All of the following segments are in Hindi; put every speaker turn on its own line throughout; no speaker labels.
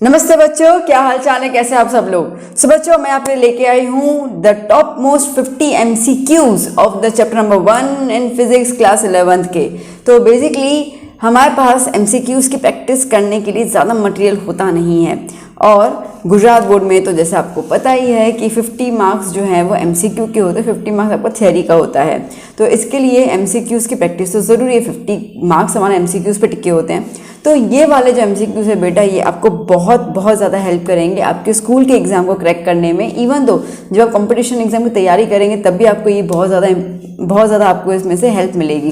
नमस्ते बच्चों, क्या हाल चाल है, कैसे आप सब लोग। सो बच्चों, मैं आपके लेके आई हूँ the top most 50 MCQs of the chapter number 1 in physics class 11th के। तो बेसिकली हमारे पास MCQs की प्रैक्टिस करने के लिए ज़्यादा मटेरियल होता नहीं है, और गुजरात बोर्ड में तो जैसे आपको पता ही है कि 50 मार्क्स जो हैं वो MCQ के होते हैं, 50 मार्क्स आपका थ्योरी का होता है। तो इसके लिए MCQs की प्रैक्टिस तो ज़रूरी है, 50 मार्क्स हमारे MCQs पे टिके होते हैं। तो ये वाले जो MCQs है बेटा, ये आपको बहुत ज़्यादा हेल्प करेंगे आपके स्कूल के एग्ज़ाम को क्रैक करने में। इवन दो जब आप कंपटीशन एग्ज़ाम की तैयारी करेंगे तब भी आपको ये बहुत ज़्यादा आपको इसमें से हेल्प मिलेगी।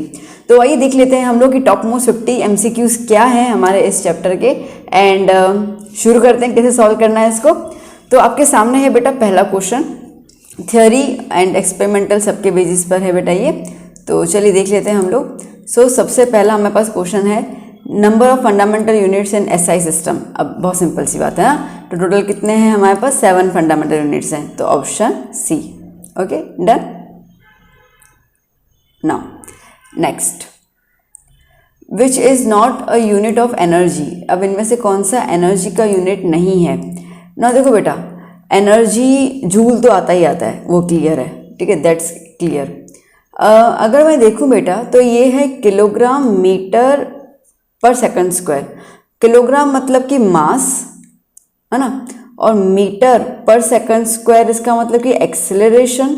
तो आइए देख लेते हैं हम लोग कि टॉप मोस्ट 50 MCQs क्या हैं हमारे इस चैप्टर के, एंड शुरू करते हैं कैसे सॉल्व करना है इसको। तो आपके सामने है बेटा पहला क्वेश्चन, थ्योरी एंड एक्सपेरिमेंटल सबके बेसिस पर है बेटा ये। तो चलिए देख लेते हैं हम लोग। सो सबसे पहला हमारे पास क्वेश्चन है, number of fundamental units in SI system. अब बहुत सिंपल सी बात है ना, तो टोटल कितने हैं हमारे पास, 7 फंडामेंटल यूनिट्स हैं, तो option C. Okay, done. Now next, which is not a unit of energy. अब इनमें से कौन सा एनर्जी का यूनिट नहीं है ना। देखो बेटा, एनर्जी जूल तो आता ही आता है, वो क्लियर है, ठीक है, दैट्स क्लियर। अगर मैं देखूं बेटा तो ये है kilogram metre per second square. Kilogram मतलब कि मास है ना, और मीटर पर सेकंड स्क्वायर इसका मतलब कि एक्सेलरेशन।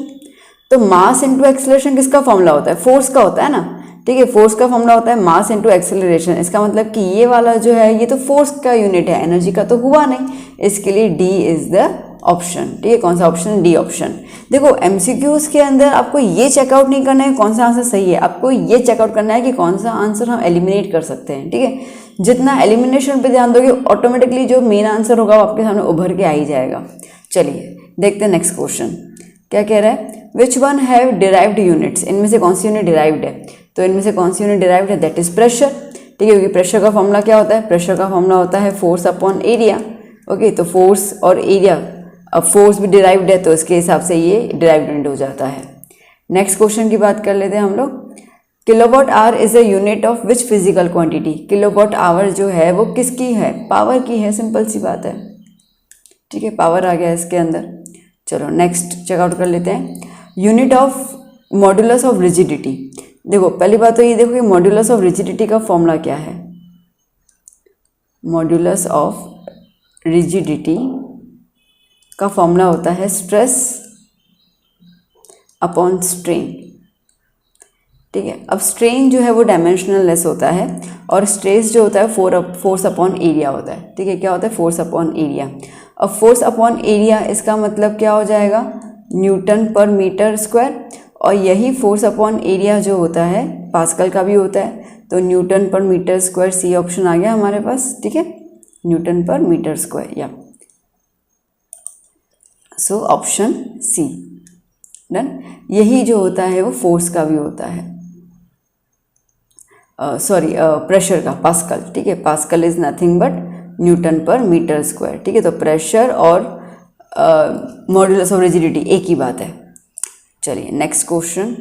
तो मास इंटू एक्सेलरेशन किसका फॉर्मूला होता है, फोर्स का होता है ना, ठीक है, फोर्स का फॉर्मूला होता है मास इंटू एक्सेलरेशन। इसका मतलब कि ये वाला जो है ये तो फोर्स का यूनिट है, एनर्जी का तो हुआ नहीं, इसके लिए डी इज द ऑप्शन। ठीक है, कौन सा ऑप्शन, डी ऑप्शन। देखो MCQs के अंदर आपको ये चेकआउट नहीं करना है कौन सा आंसर सही है, आपको ये चेकआउट करना है कि कौन सा आंसर हम एलिमिनेट कर सकते हैं। ठीक है, जितना एलिमिनेशन पे ध्यान दोगे ऑटोमेटिकली जो मेन आंसर होगा वो आपके सामने उभर के आ ही जाएगा। चलिए देखते हैं नेक्स्ट क्वेश्चन क्या कह रहा है, which one have derived units. इनमें से कौन सी यूनिट डिराइव्ड है, तो इनमें से कौन सी यूनिट डिराइव्ड है, दैट इज प्रेशर। ठीक है, क्योंकि प्रेशर का फॉर्मूला क्या होता है, प्रेशर का फॉर्मूला होता है फोर्स अपॉन एरिया। ओके, तो फोर्स और एरिया, अब फोर्स भी डिराइव्ड है तो इसके हिसाब से ये डिराइव्ड यूनिट हो जाता है। नेक्स्ट क्वेश्चन की बात कर लेते हैं हम लोग, kilowatt hour is a unit of which physical quantity. Kilowatt hour जो है वो किसकी है, पावर की है, सिंपल सी बात है। ठीक है, पावर आ गया इसके अंदर। चलो नेक्स्ट चेकआउट कर लेते हैं, unit of modulus of rigidity. देखो पहली बात तो ये देखो कि मॉड्यूलस ऑफ रिजिडिटी का फॉर्मूला क्या है। मॉड्यूलस ऑफ रिजिडिटी का फॉर्मूला होता है स्ट्रेस अपॉन स्ट्रेन। ठीक है, अब स्ट्रेन जो है वो डायमेंशनल लेस होता है, और स्ट्रेस जो होता है फोर्स अपॉन एरिया होता है। ठीक है, क्या होता है, फोर्स अपॉन एरिया। अब फोर्स अपॉन एरिया इसका मतलब क्या हो जाएगा, न्यूटन पर मीटर स्क्वायर, और यही फोर्स अपॉन एरिया जो होता है पास्कल का भी होता है, तो न्यूटन पर मीटर स्क्वायर, सी ऑप्शन आ गया हमारे पास। ठीक है, न्यूटन पर मीटर स्क्वायर, या सो ऑप्शन सी, डन। यही जो होता है वो फोर्स का भी होता है, सॉरी प्रेशर का, पास्कल। ठीक है, pascal is nothing but Newton पर मीटर स्क्वायर। ठीक है, तो प्रेशर और मॉड्यूलस ऑफ रिजिडिटी एक ही बात है। चलिए next question,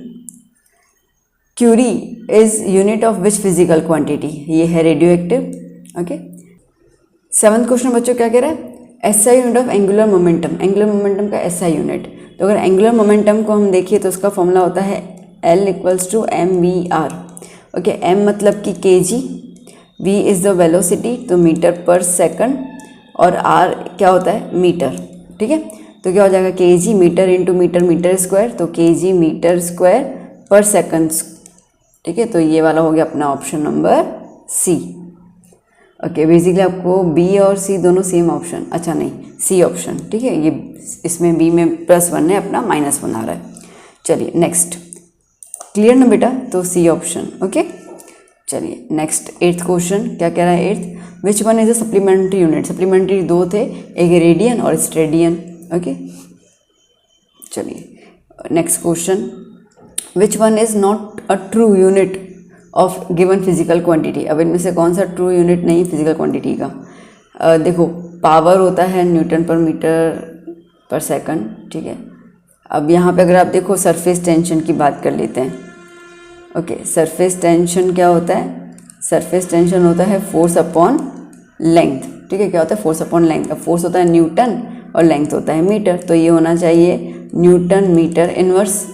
curie is unit of which physical quantity. ये है radio active. Okay, 7th question बच्चों क्या कह रहा है, SI unit of angular momentum. Angular momentum का SI यूनिट, तो अगर एंगुलर मोमेंटम को हम देखिए तो उसका फॉर्मूला होता है L = mv/r। ओके, m मतलब कि kg, v is the velocity, तो मीटर पर सेकंड, और r क्या होता है, मीटर। ठीक है, तो क्या हो जाएगा, kg metre into metre, metre square, तो kg मीटर स्क्वायर पर सेकंड। ठीक है, तो ये वाला हो गया अपना option number C. Okay, basically आपको बी और सी दोनों सेम ऑप्शन, अच्छा नहीं, सी ऑप्शन। ठीक है, ये इसमें बी में +1 है, अपना -1 आ रहा है। चलिए नेक्स्ट, क्लियर ना बेटा, तो सी ऑप्शन। ओके, चलिए नेक्स्ट 8th क्वेश्चन क्या कह रहा है, 8th, which one is a supplementary unit. Supplementary दो थे, एक रेडियन और स्टेडियन। ओके, चलिए next question, which one is not a true unit of given physical quantity. अब इनमें से कौन सा ट्रू यूनिट नहीं फिजिकल क्वांटिटी का। देखो पावर होता है न्यूटन पर मीटर पर सेकंड। ठीक है, अब यहाँ पे अगर आप देखो सरफेस टेंशन की बात कर लेते हैं। ओके, सरफेस टेंशन क्या होता है, सरफेस टेंशन होता है फोर्स अपॉन लेंथ। ठीक है, क्या होता है फोर्स अपॉन लेंथ। अब फोर्स होता है न्यूटन और लेंथ होता है मीटर, तो ये होना चाहिए न्यूटन मीटर इनवर्स।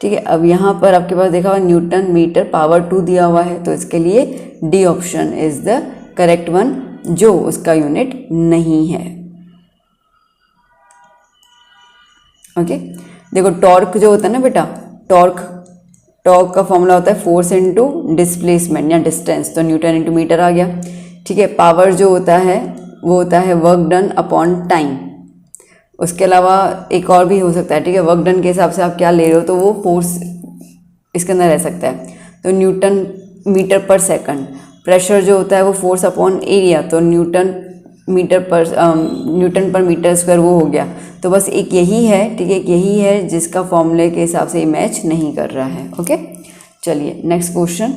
ठीक है, अब यहाँ पर आपके पास देखा हुआ न्यूटन मीटर पावर 2 दिया हुआ है, तो इसके लिए D option is the correct one, जो उसका यूनिट नहीं है। ओके, देखो टॉर्क जो होता है ना बेटा, टॉर्क का फॉर्मूला होता है फोर्स इनटू डिस्प्लेसमेंट या डिस्टेंस, तो न्यूटन इनटू मीटर आ गया। ठीक है, पावर जो होता है वो होता है वर्क डन अपॉन टाइम। उसके अलावा एक और भी हो सकता है, ठीक है, वर्क डन के हिसाब से आप क्या ले रहे हो तो वो फोर्स इसके अंदर रह सकता है, तो Newton metre per second. Pressure जो होता है वो फोर्स अपॉन एरिया, तो न्यूटन पर मीटर स्क्वायर वो हो गया। तो बस एक यही है, ठीक है, एक यही है जिसका फॉर्मूले के हिसाब से मैच नहीं कर रहा है। ओके, चलिए next question.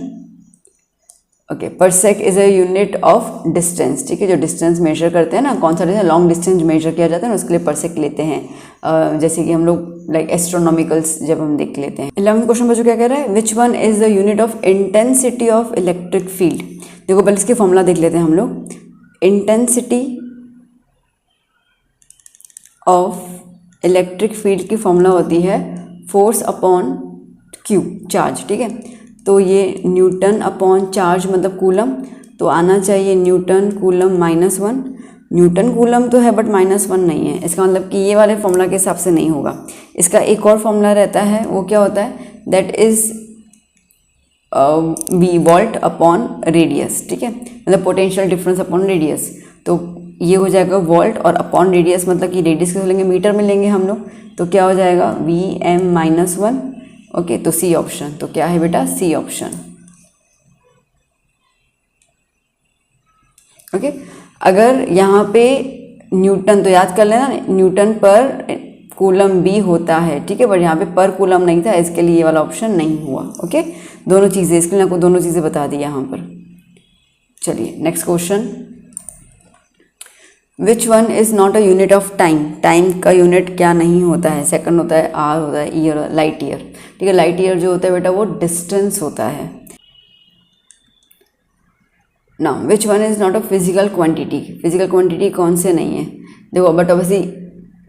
Okay, parsec is a unit of distance. ठीक है, जो डिस्टेंस मेजर करते हैं ना, कौन सा डिस्टेंस, लॉन्ग डिस्टेंस मेजर किया जाता है ना, उसके लिए परसेक लेते हैं। जैसे कि हम लोग लाइक एस्ट्रोनॉमिकल्स जब हम देख लेते हैं। 11th क्वेश्चन बच्चों क्या कह रहा है, which one is the unit of intensity of electric field. देखो पहले इसके फॉर्मूला देख लेते हैं हम लोग। इंटेंसिटी ऑफ इलेक्ट्रिक फील्ड की फॉर्मूला होती है फोर्स अपॉन क्यू, चार्ज। ठीक है, तो ये न्यूटन अपॉन चार्ज मतलब कूलम, तो आना चाहिए न्यूटन कूलम -1। न्यूटन कूलम तो है बट -1 नहीं है, इसका मतलब कि ये वाले फॉर्मूला के हिसाब से नहीं होगा। इसका एक और फॉर्मूला रहता है, वो क्या होता है, that is V volt upon radius. ठीक है, मतलब पोटेंशियल डिफरेंस अपॉन रेडियस, तो ये हो जाएगा वोल्ट और अपॉन रेडियस, मतलब कि रेडियस के लेंगे मीटर में लेंगे हम लोग, तो क्या हो जाएगा Vm-1। ओके, तो सी ऑप्शन, तो क्या है बेटा, सी ऑप्शन। ओके, अगर यहाँ पे न्यूटन, तो याद कर लेना न्यूटन पर कूलम भी होता है, ठीक है, बट यहाँ पे पर कूलम नहीं था, इसके लिए ये वाला ऑप्शन नहीं हुआ। ओके, दोनों चीज़ें, इसके लिए आपको दोनों चीज़ें बता दी यहाँ पर। चलिए next question, which one is not a unit of time. Time का यूनिट क्या नहीं होता है, सेकंड होता है, आवर होता है, ईयर, लाइट ईयर। ठीक है, लाइट ईयर जो होता है बेटा वो डिस्टेंस होता है। ना which one is not a physical quantity. Physical quantity कौन से नहीं है, देखो बट ऑब्वियसली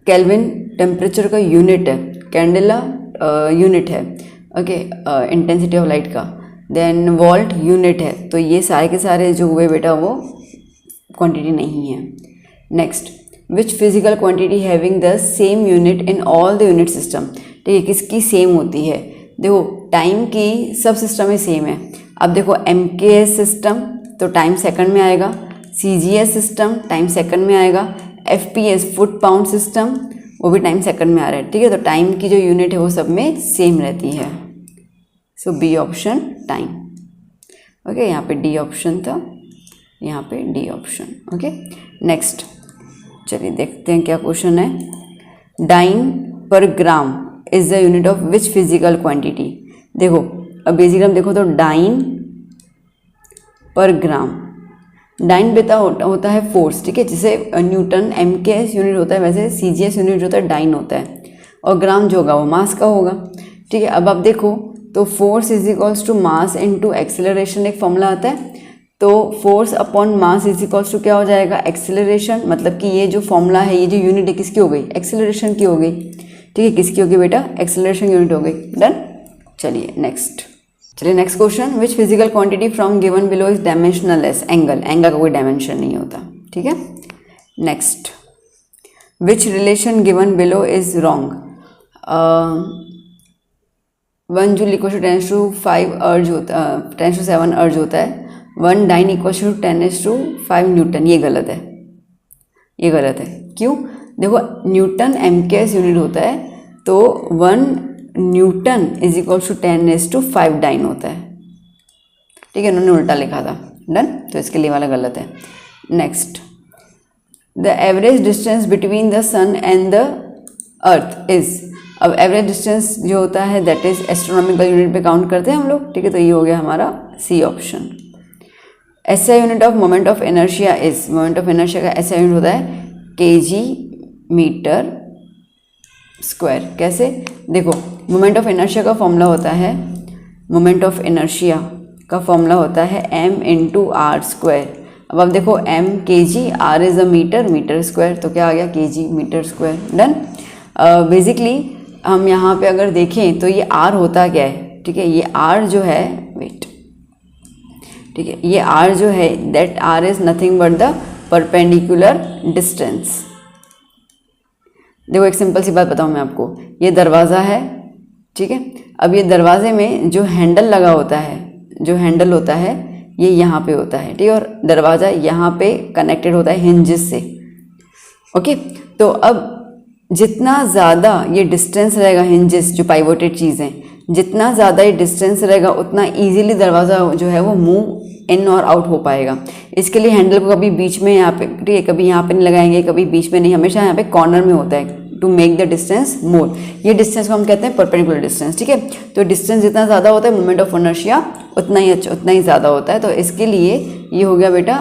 केल्विन टेम्परेचर का यूनिट है, कैंडेला यूनिट है, ओके, इंटेंसिटी ऑफ लाइट का, देन वोल्ट यूनिट है, तो ये सारे के सारे जो हुए बेटा वो क्वांटिटी नहीं है। Next, which physical quantity having the same unit in all the unit system. ठीक है, किसकी सेम होती है, देखो टाइम की सब सिस्टम में सेम है। अब देखो MKS सिस्टम तो टाइम सेकंड में आएगा, CGS सिस्टम टाइम सेकंड में आएगा, FPS फुट पाउंड सिस्टम वो भी टाइम सेकंड में आ रहा है। ठीक है, तो टाइम की जो यूनिट है वो सब में सेम रहती है, सो बी ऑप्शन टाइम। ओके, यहाँ पे डी ऑप्शन था, यहाँ पे डी ऑप्शन। ओके, नेक्स्ट चलिए देखते हैं क्या क्वेश्चन है। डाइन पर gram is the unit of which physical quantity. देखो अब बेसिकली हम देखो तो डाइन पर ग्राम, डाइन बेटा होता है फोर्स। ठीक है, जैसे न्यूटन MKS यूनिट होता है, वैसे CGS यूनिट जो होता है डाइन होता है, और ग्राम जो होगा वो मास का होगा। ठीक है, अब आप देखो तो force is equals to mass into acceleration, एक फॉर्मूला आता है, तो force upon mass is equals to क्या हो जाएगा, एक्सेलरेशन। मतलब कि ये जो फॉर्मूला है, ये जो यूनिट है किसकी हो गई, एक्सेलरेशन की हो गई। ठीक है, किसकी होगी बेटा, एक्सेलरेशन यूनिट हो गई। डन, चलिए next question, which physical quantity from given below is dimensionless. Angle, angle का कोई डायमेंशन नहीं होता। ठीक है, next, which relation given below is wrong. 1 joule equal to 10⁵ erg होता, 10⁷ अर्ज होता है, 1 डाइन इक्वल टू 10⁵ न्यूटन। ये गलत है, ये गलत है। क्यों, देखो न्यूटन MKS यूनिट होता है, तो 1 newton is equal to 10⁵ dyne होता है। ठीक है, उन्होंने उल्टा लिखा था। डन, तो इसके लिए वाला गलत है। Next, the average distance between the sun and the earth is. अब एवरेज डिस्टेंस जो होता है दैट इज एस्ट्रोनॉमिकल यूनिट पे काउंट करते हैं हम लोग। ठीक है, तो ये हो गया हमारा C option. SI unit of moment of inertia is, moment of inertia का SI यूनिट होता है kg मीटर स्क्वायर। कैसे, देखो मोमेंट ऑफ इनर्शिया का फॉर्मूला होता है, मोमेंट ऑफ इनर्शिया का फॉर्मूला होता है m × r²। अब आप देखो m kg, r is a metre, metre square, तो क्या आ गया kg metre square. Done. Basically हम यहाँ पे अगर देखें तो ये r होता क्या है, ठीक है, ये r जो है, वेट, ठीक है, ये r जो है that r is nothing but the perpendicular distance. देखो एक सिंपल सी बात बताऊँ मैं आपको, ये दरवाज़ा है, ठीक है, अब ये दरवाजे में जो हैंडल लगा होता है, जो हैंडल होता है ये यहाँ पे होता है, ठीक है, और दरवाज़ा यहाँ पे कनेक्टेड होता है हिंजेस से। ओके, तो अब जितना ज़्यादा ये डिस्टेंस रहेगा, हिंजेस जो पाइवोटेड चीज़ हैं, जितना ज़्यादा ये डिस्टेंस रहेगा उतना इजीली दरवाज़ा जो है वो मूव इन और आउट हो पाएगा। इसके लिए हैंडल को कभी बीच में यहाँ पे, ठीक है, कभी यहाँ पे नहीं लगाएंगे, कभी बीच में नहीं, हमेशा यहाँ पे कॉर्नर में होता है टू मेक द डिस्टेंस मोर। ये डिस्टेंस को हम कहते हैं परपेंडिकुलर डिस्टेंस, ठीक है। तो डिस्टेंस जितना ज़्यादा होता है मोमेंट ऑफ इनर्शिया उतना ही ज़्यादा होता है। तो इसके लिए ये हो गया बेटा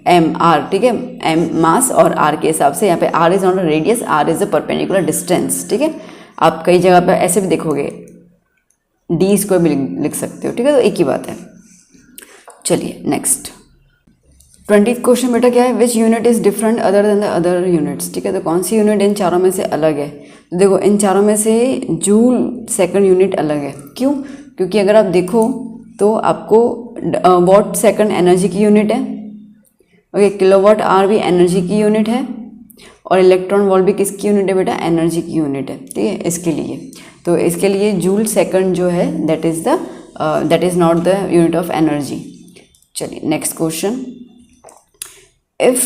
एम आर, ठीक है, एम मास और आर के हिसाब से, यहाँ पे R is not a radius, R is a perpendicular distance, ठीक है। आप कई जगह पर ऐसे भी देखोगे, डी स्क्वायर भी लिख सकते हो, ठीक है, तो एक ही बात है। चलिए नेक्स्ट 20th क्वेश्चन बेटा क्या है, which unit is different other than the other units, ठीक है। तो कौन सी यूनिट इन चारों में से अलग है, तो देखो इन चारों में से जूल सेकंड यूनिट अलग है। क्यों? क्योंकि अगर आप देखो तो आपको वॉट सेकंड एनर्जी की यूनिट है, ओके, किलोवाट आर भी एनर्जी की यूनिट है, और इलेक्ट्रॉन वोल्ट भी किसकी यूनिट है बेटा, एनर्जी की यूनिट है, ठीक है। इसके लिए तो इसके लिए जूल सेकंड जो है that is not the unit of energy. चलिए next question, if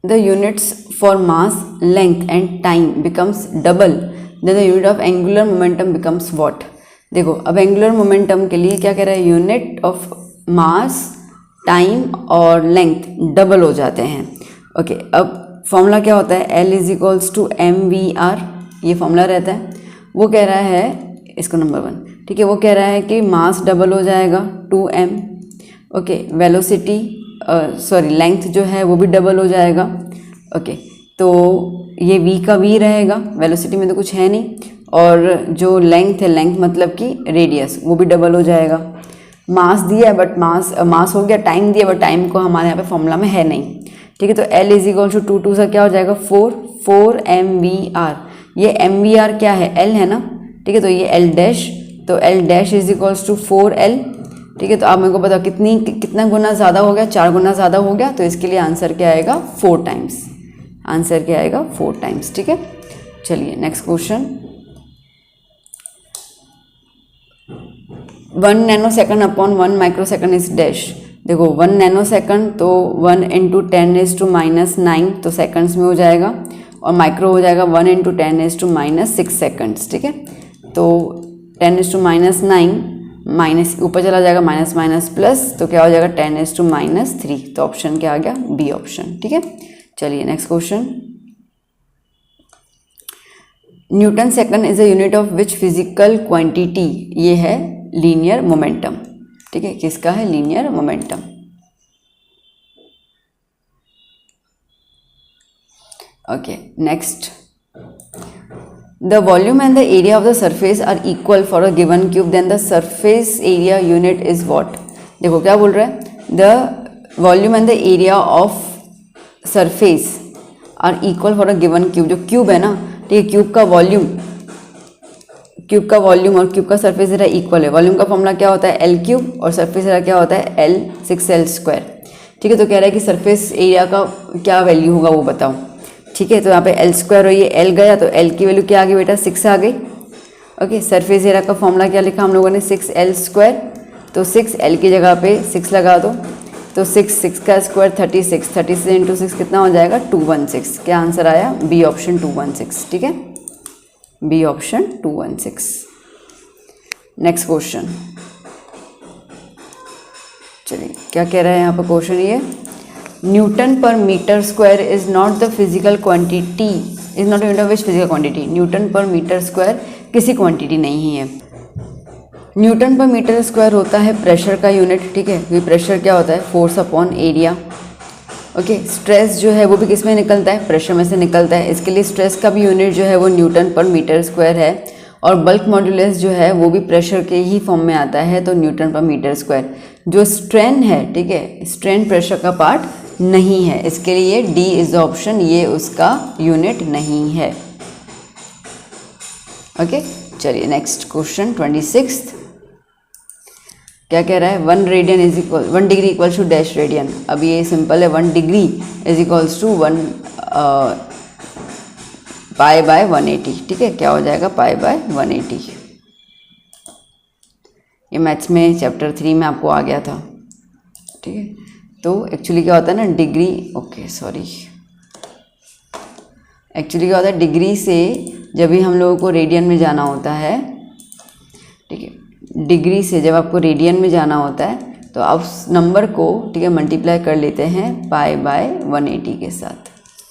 the units for mass, length and time becomes double then the unit of angular momentum becomes what। देखो अब एंगुलर मोमेंटम के लिए क्या कह रहा है, यूनिट ऑफ मास, टाइम और लेंथ डबल हो जाते हैं। ओके, अब फॉर्मूला क्या होता है, L is equals to MVR, ये फॉर्मूला रहता है। वो कह रहा है इसको नंबर 1, ठीक है, वो कह रहा है कि मास डबल हो जाएगा 2m, okay, velocity sorry length जो है वो भी डबल हो जाएगा। ओके, तो ये v का v रहेगा, वेलोसिटी में तो कुछ है नहीं, और जो लेंथ है, लेंथ मतलब कि रेडियस, वो भी डबल हो जाएगा। मास दिया है बट मास हो गया, टाइम दिया बट टाइम को हमारे यहाँ पे फॉर्मूला में है नहीं, ठीक है। तो L इज इक्वल टू 2 से क्या हो जाएगा 4 MVR। ये MVR क्या है, L है ना, ठीक है, तो ये L डैश, तो L dash is equals to 4L, ठीक है। तो आप मेरे को बताओ कितना गुना ज़्यादा हो गया, 4 गुना ज़्यादा हो गया, तो इसके लिए आंसर क्या आएगा 4 टाइम्स, आंसर क्या आएगा 4 टाइम्स, ठीक है। चलिए next question, 1 nano second upon 1 micro second is dash. देखो 1 नैनो सेकंड तो 1 इंटू 10⁻⁹, तो सेकंड्स में हो जाएगा, और माइक्रो हो जाएगा 1 इंटू 10⁻�6 सेकंड्स, ठीक है। तो 10⁻⁹ माइनस ऊपर चला जाएगा, माइनस माइनस प्लस, तो क्या हो जाएगा 10⁻�3, तो ऑप्शन क्या आ गया, बी ऑप्शन, ठीक है। चलिए next question, Newton second is a unit of which physical quantity, ये है लीनियर मोमेंटम, ठीक है, किसका है, linear momentum. Okay next, the volume and the area of the surface are equal for a given cube then the surface area unit is what। देखो क्या बोल रहा है, the volume and the area of surface are equal for a given cube। जो क्यूब है ना, ठीक है, क्यूब का वॉल्यूम और क्यूब का सरफेस एरिया इक्वल है। वॉल्यूम का फॉर्मूला क्या होता है, L क्यूब, और सरफेस एरिया क्या होता है, L 6L स्क्वायर, ठीक है। तो कह रहा है कि सरफेस एरिया का क्या वैल्यू होगा वो बताओ, ठीक है। तो यहाँ पे L स्क्वायर और ये L गया, तो L की वैल्यू क्या आ गई बेटा, 6 आ गई। ओके, सरफेस एरिया का फॉर्मूला क्या लिखा हम लोगों ने, 6L स्क्वायर, तो 6L की जगह पे 6 लगा दो, तो 6 का स्क्वायर 36 इंटू 6 कितना हो जाएगा 216। क्या आंसर आया, बी ऑप्शन 216, ठीक है, बी ऑप्शन 216। नेक्स्ट क्वेश्चन, चलिए क्या कह रहा है यहाँ पर क्वेश्चन, ये न्यूटन पर metre square is not the physical quantity, is not unit of which physical quantity. Newton पर मीटर स्क्वायर किसी क्वांटिटी नहीं है। न्यूटन पर मीटर स्क्वायर होता है प्रेशर का यूनिट, ठीक है, क्योंकि प्रेशर क्या होता है, force upon area. Okay, stress जो है वो भी किस में निकलता है, प्रेशर में से निकलता है। इसके लिए स्ट्रेस का भी यूनिट जो है वो न्यूटन पर मीटर स्क्वायर है, और बल्क मॉड्यूलस जो है वो भी प्रेशर के ही फॉर्म में आता है, तो न्यूटन पर मीटर स्क्वायर। जो स्ट्रेन है, ठीक है, स्ट्रेन प्रेशर का पार्ट नहीं है, इसके लिए डी इज द ऑप्शन, ये उसका यूनिट नहीं है। ओके, चलिए नेक्स्ट क्वेश्चन 26 क्या कह रहा है, 1 radian is equal 1 degree equal to dash radian. अब ये सिंपल है, 1 degree is equals to 1 pi by 180, ठीक है, क्या हो जाएगा पाई बाय 180। ये मैथ्स में चैप्टर 3 में आपको आ गया था, ठीक है। तो एक्चुअली क्या होता है ना, डिग्री, ओके सॉरी, एक्चुअली क्या होता है, डिग्री से जब भी हम लोगों को रेडियन में जाना होता है, ठीक है, डिग्री से जब आपको रेडियन में जाना होता है तो आप उस नंबर को, ठीक है, मल्टीप्लाई कर लेते हैं पाई बाय 180 के साथ,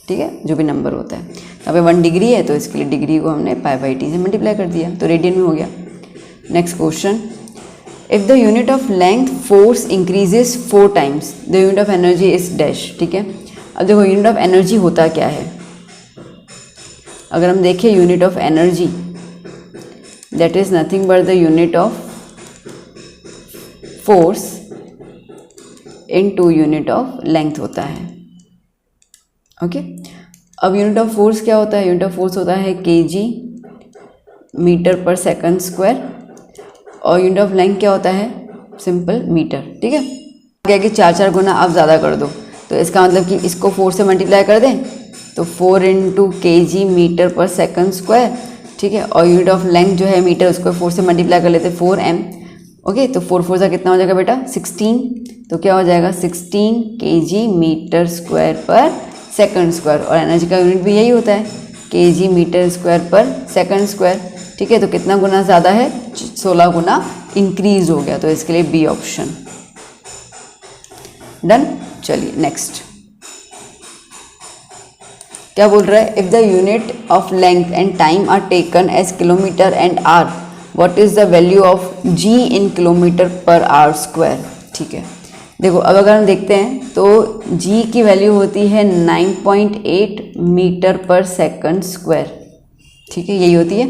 ठीक है, जो भी नंबर होता है। यहाँ पे 1 डिग्री है तो इसके लिए डिग्री को हमने पाई बाय 80 से मल्टीप्लाई कर दिया तो रेडियन में हो गया। Next question, if the unit of length force increases 4 times the unit of energy is dash, ठीक है। अब देखो यूनिट ऑफ एनर्जी होता क्या है, अगर हम देखें unit of energy that is nothing but the unit of force into unit of length होता है। ओके, अब यूनिट ऑफ फोर्स क्या होता है, यूनिट ऑफ फोर्स होता है KG metre per second square, और यूनिट ऑफ लेंथ क्या होता है, सिंपल मीटर, ठीक है। क्या कि 4 गुना आप ज़्यादा कर दो तो इसका मतलब कि इसको 4 से मल्टीप्लाई कर दें तो 4 into KG metre per second square, ठीक है, और यूनिट ऑफ लेंथ जो है मीटर, उसको 4 से मल्टीप्लाई कर लेते 4m। ओके, तो 4 4 का कितना हो जाएगा बेटा 16, तो क्या हो जाएगा 16 केजी मीटर स्क्वायर पर सेकंड स्क्वायर, और एनर्जी का यूनिट भी यही होता है केजी मीटर स्क्वायर पर सेकंड स्क्वायर, ठीक है। तो कितना गुना ज़्यादा है, 16 गुना इंक्रीज हो गया, तो इसके लिए बी ऑप्शन डन। चलिए नेक्स्ट क्या बोल रहा है, if the unit of length and time are taken as kilometre and hour, what is the value of G in kilometre per hour square, ठीक है। देखो अब अगर हम देखते हैं तो जी की वैल्यू होती है 9.8 मीटर पर सेकंड स्क्वायर, ठीक है, यही होती है।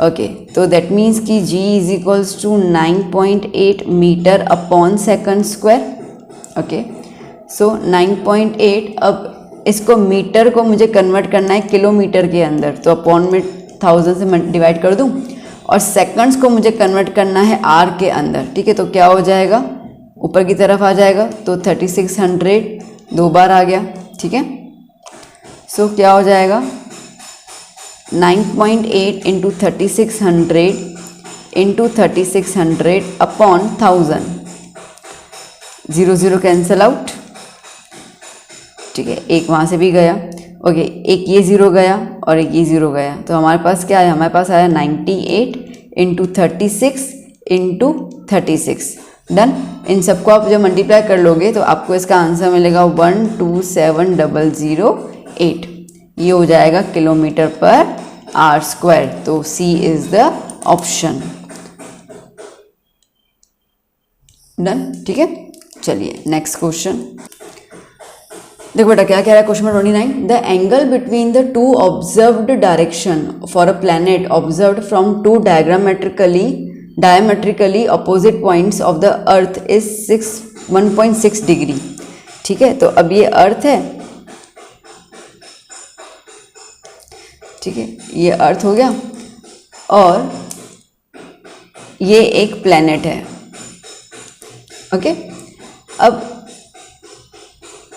ओके, तो दैट मीन्स कि g is equals to 9.8 metre upon second square. Okay, so 9.8, अब इसको मीटर को मुझे कन्वर्ट करना है किलोमीटर के अंदर, तो अपॉन में 1000 से डिवाइड कर दूं, और सेकंड्स को मुझे कन्वर्ट करना है आर के अंदर, ठीक है। तो क्या हो जाएगा, ऊपर की तरफ आ जाएगा, तो 3600 2 बार आ गया, ठीक है। सो क्या हो जाएगा 9.8 into 3600 into 3600 upon 1000, 0 0 cancel out, ठीक है, एक वहाँ से भी गया। ओके, एक ये 0 गया और एक ये 0 गया, तो हमारे पास क्या है, हमारे पास आया 98 इंटू 36 इंटू 36, डन। इन सबको आप जब मल्टीप्लाई कर लोगे तो आपको इसका आंसर मिलेगा 127008, ये हो जाएगा किलोमीटर पर आर स्क्वायर, तो सी इज द ऑप्शन डन, ठीक है। चलिए नेक्स्ट क्वेश्चन देखो बेटा क्या कह रहा है, question number 29, the angle between the two observed direction for a planet observed from 2 diametrically opposite points of the earth is 1.6 degree, ठीक है। तो अब ये अर्थ है, ठीक है, ये अर्थ हो गया, और ये एक प्लैनेट है। ओके, अब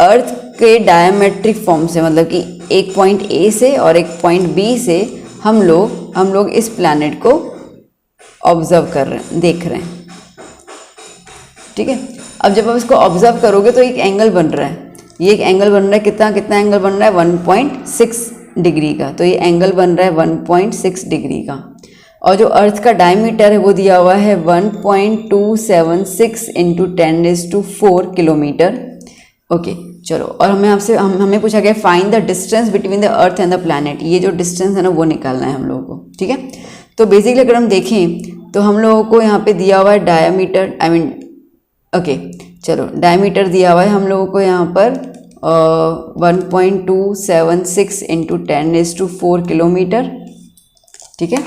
अर्थ के डायमेट्रिक फॉर्म से, मतलब कि एक पॉइंट ए से और एक पॉइंट बी से हम लोग इस प्लैनेट को ऑब्जर्व कर रहे हैं, देख रहे हैं, ठीक है। अब जब आप इसको ऑब्जर्व करोगे तो एक एंगल बन रहा है, ये एक एंगल बन रहा है, कितना एंगल बन रहा है 1.6 डिग्री का, तो ये एंगल बन रहा है 1.6 डिग्री का, और जो अर्थ का डायमीटर है वो दिया हुआ है 1.276 इंटू 10⁴ किलोमीटर। ओके, चलो, और हमें पूछा गया find the distance between the earth and the planet, ये जो डिस्टेंस है ना वो निकालना है हम लोगों को, ठीक है। तो बेसिकली अगर हम देखें तो हम लोगों को यहाँ पे दिया हुआ है डायमीटर, ओके चलो, डायमीटर दिया हुआ है हम लोगों को यहाँ पर 1.276 इंटू 10⁴ किलोमीटर, ठीक है,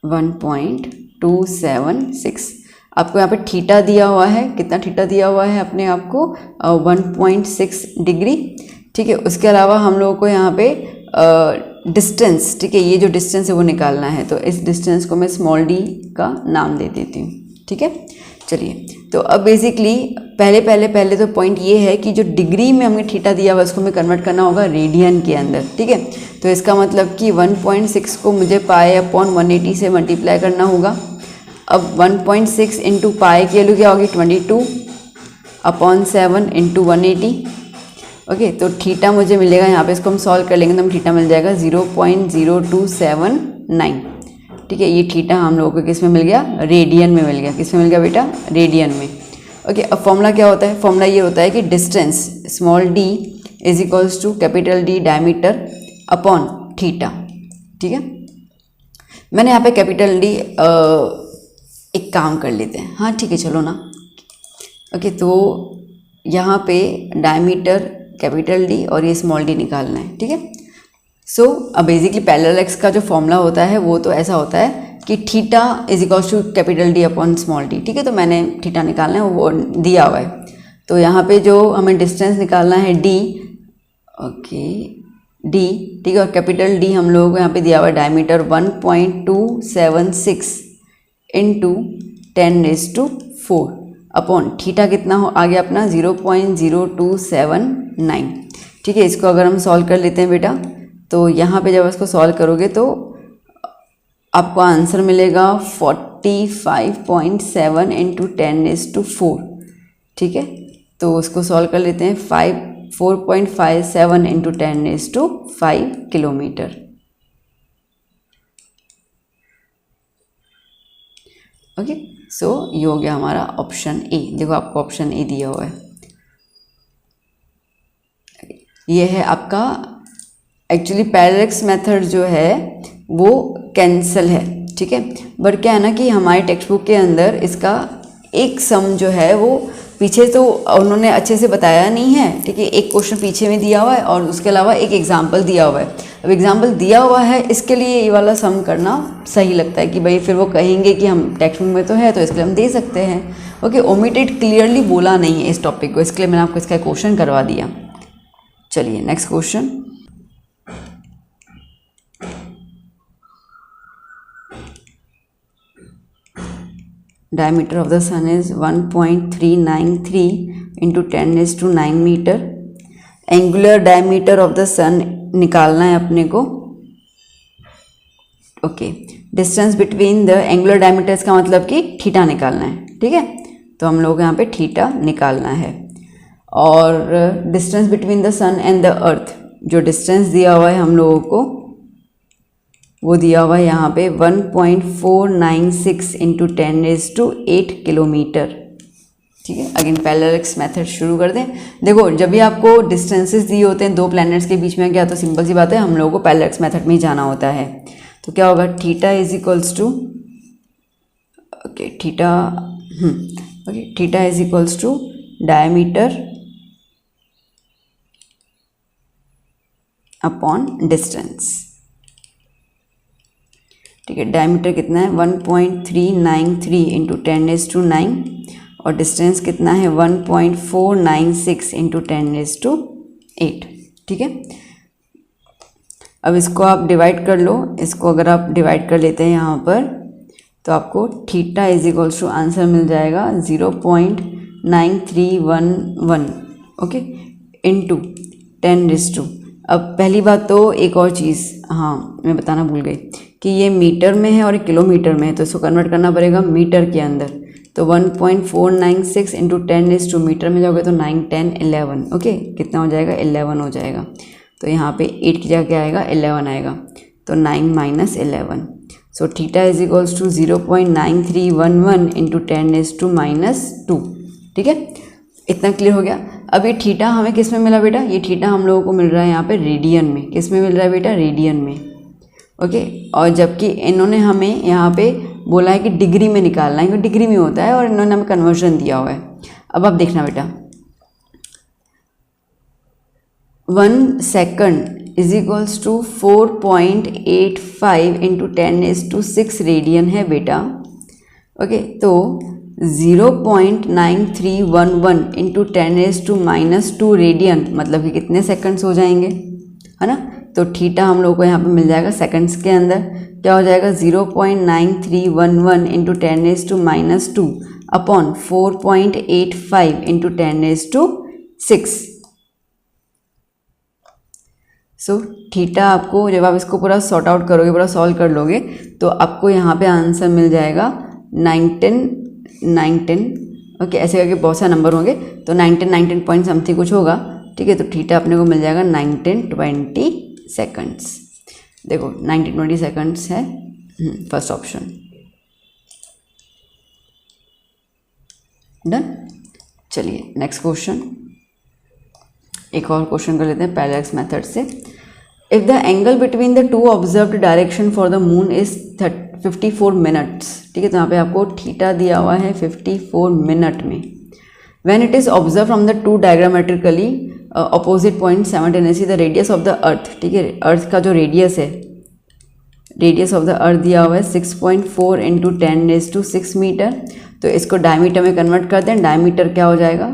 1.276। आपको यहाँ पे थीटा दिया हुआ है, कितना थीटा दिया हुआ है अपने आप को 1.6 डिग्री। ठीक है, उसके अलावा हम लोगों को यहाँ पे डिस्टेंस, ठीक है, ये जो डिस्टेंस है वो निकालना है, तो इस डिस्टेंस को मैं स्मॉल डी का नाम दे देती हूँ। ठीक है, चलिए, तो अब बेसिकली पहले तो पॉइंट ये है कि जो डिग्री में हमें थीटा दिया हुआ उसको हमें कन्वर्ट करना होगा रेडियन के अंदर। ठीक है, तो इसका मतलब कि 1.6 को मुझे पाई अपॉन 180 से मल्टीप्लाई करना होगा। अब 1.6 इंटू पाई की वैल्यू क्या होगी 22 अपॉन 7 इंटू 180। ओके, तो थीटा मुझे मिलेगा, यहाँ पे इसको हम सॉल्व कर लेंगे तो हमें थीटा मिल जाएगा 0.0279। ठीक है, ये थीटा हम लोगों को किस में मिल गया, रेडियन में मिल गया। किस में मिल गया बेटा, रेडियन में। ओके, अब फॉर्मूला क्या होता है, फॉर्मूला ये होता है कि distance small D is equals to capital D diameter upon theta. ठीक है, मैंने यहाँ पे कैपिटल डी एक काम कर लेते हैं, हाँ ठीक है चलो ना। ओके, तो यहाँ पे डायमीटर कैपिटल डी और ये स्मॉल डी निकालना है। ठीक है, सो अब बेसिकली पैरेलल एक्स का जो फॉर्मूला होता है वो तो ऐसा होता है कि theta is equals to capital D upon small D. ठीक है, तो मैंने थीटा निकालना है, वो दिया हुआ है। तो यहाँ पे जो हमें डिस्टेंस निकालना है डी, ओके डी, ठीक है, और कैपिटल डी हम लोगों को यहाँ पे दिया हुआ है डायमीटर 1.276 इंटू 10⁴ अपॉन थीटा कितना हो आ गया अपना 0.0279। ठीक है, इसको अगर हम सॉल्व कर लेते हैं बेटा, तो यहाँ पे जब इसको सॉल्व करोगे तो आपको आंसर मिलेगा 45.7 इंटू 10⁴। ठीक है, तो उसको सॉल्व कर लेते हैं 4.57 इंटू 10⁵ किलोमीटर। ओके, सो ये हो गया हमारा ऑप्शन ए। देखो आपको ऑप्शन ए दिया हुआ है, ये है आपका। एक्चुअली पैरेलल मेथड जो है वो कैंसल है। ठीक है, बट क्या है ना कि हमारे टेक्स्ट बुक के अंदर इसका एक सम जो है वो पीछे तो उन्होंने अच्छे से बताया नहीं है। ठीक है, एक क्वेश्चन पीछे में दिया हुआ है और उसके अलावा एक एग्जाम्पल दिया हुआ है। अब एग्जाम्पल दिया हुआ है, इसके लिए ये वाला सम करना सही लगता है कि भाई फिर वो कहेंगे कि हम टेक्स्ट बुक में तो है तो इसके लिए हम दे सकते हैं। ओके, ओमिटेड क्लियरली बोला नहीं है इस टॉपिक को, इसके लिए मैंने आपको इसका क्वेश्चन करवा दिया। चलिए next question. Diameter of the sun is 1.393 into 10⁹ metre. Angular diameter of the sun निकालना है अपने को। Okay, distance between the angular diameters का मतलब कि थीटा निकालना है। ठीक है, तो हम लोग यहाँ पे थीटा निकालना है। और distance between the sun and the earth, जो डिस्टेंस दिया हुआ है हम लोगों को वो दिया हुआ है यहाँ पे 1.496 इंटू 10⁸ किलोमीटर। ठीक है, अगेन पैरेलल मेथड शुरू कर दें। देखो जब भी आपको डिस्टेंसेस दिए होते हैं दो प्लैनेट्स के बीच में, क्या तो सिंपल सी बात है हम लोगों को पैरेलल मेथड में ही जाना होता है। तो क्या होगा, theta is equals to, okay theta is equals to diameter upon distance. ठीक है, डायमीटर कितना है 1.393 इंटू 10⁹ और डिस्टेंस कितना है 1.496 इंटू 10⁸। ठीक है, अब इसको आप डिवाइड कर लो। इसको अगर आप डिवाइड कर लेते हैं यहाँ पर तो आपको theta is equals to answer मिल जाएगा 0.9311 ओके इंटू 10⁻²। अब पहली बात तो एक और चीज़ हाँ मैं बताना भूल गई कि ये मीटर में है और ये किलोमीटर में है, तो इसको कन्वर्ट करना पड़ेगा मीटर के अंदर। तो 1.496 इंटू 10⁻² मीटर में जाओगे तो 9, 10, 11 ओके कितना हो जाएगा 11 हो जाएगा। तो यहाँ पे 8 की जगह क्या आएगा 11 आएगा, तो 9 - 11। So theta is equals to 0.9311 into 10⁻²। ठीक है, इतना क्लियर हो गया। अब ये थीटा हमें किस में मिला बेटा, ये थीटा हम लोगों को मिल रहा है यहाँ पे रेडियन में। किस में मिल रहा है बेटा, रेडियन में। ओके, और जबकि इन्होंने हमें यहाँ पे बोला है कि डिग्री में निकालना है, क्योंकि डिग्री में होता है और इन्होंने हमें कन्वर्जन दिया हुआ है। अब आप देखना बेटा 1 second is equals to 4.85 into 10⁶ radian है बेटा। ओके, तो 0.9311 इंटू 10⁻² रेडियन मतलब कि कितने सेकंड्स हो जाएंगे, है ना। तो थीटा हम लोग को यहाँ पे मिल जाएगा सेकंड्स के अंदर। क्या हो जाएगा 0.9311 into 10⁻² upon 4.85 into 10⁶। So theta आपको जब आप इसको पूरा सॉर्ट आउट करोगे, पूरा सॉल्व कर लोगे, तो आपको यहाँ पे आंसर मिल जाएगा 19। ओके, ऐसे करके बहुत सारे नंबर होंगे, तो 19 पॉइंट समथिंग कुछ होगा। ठीक है, तो थीटा अपने को मिल जाएगा 1920 सेकंड्स। देखो 1920 सेकंड्स है फर्स्ट ऑप्शन। डन। चलिए नेक्स्ट क्वेश्चन, एक और क्वेश्चन कर लेते हैं पैरेलैक्स मेथड से। If the angle between the two observed direction for the moon is 54 minutes. ठीक है, तो यहाँ पे आपको थीटा दिया हुआ है 54 मिनट में। When it is observe from the two diametrically opposite point simultaneously the radius of the earth. ठीक है, अर्थ का जो रेडियस है, रेडियस ऑफ द अर्थ दिया हुआ है 6.4 इंटू 10⁶ मीटर। तो इसको डायमीटर में कन्वर्ट करते हैं। डायमीटर क्या हो जाएगा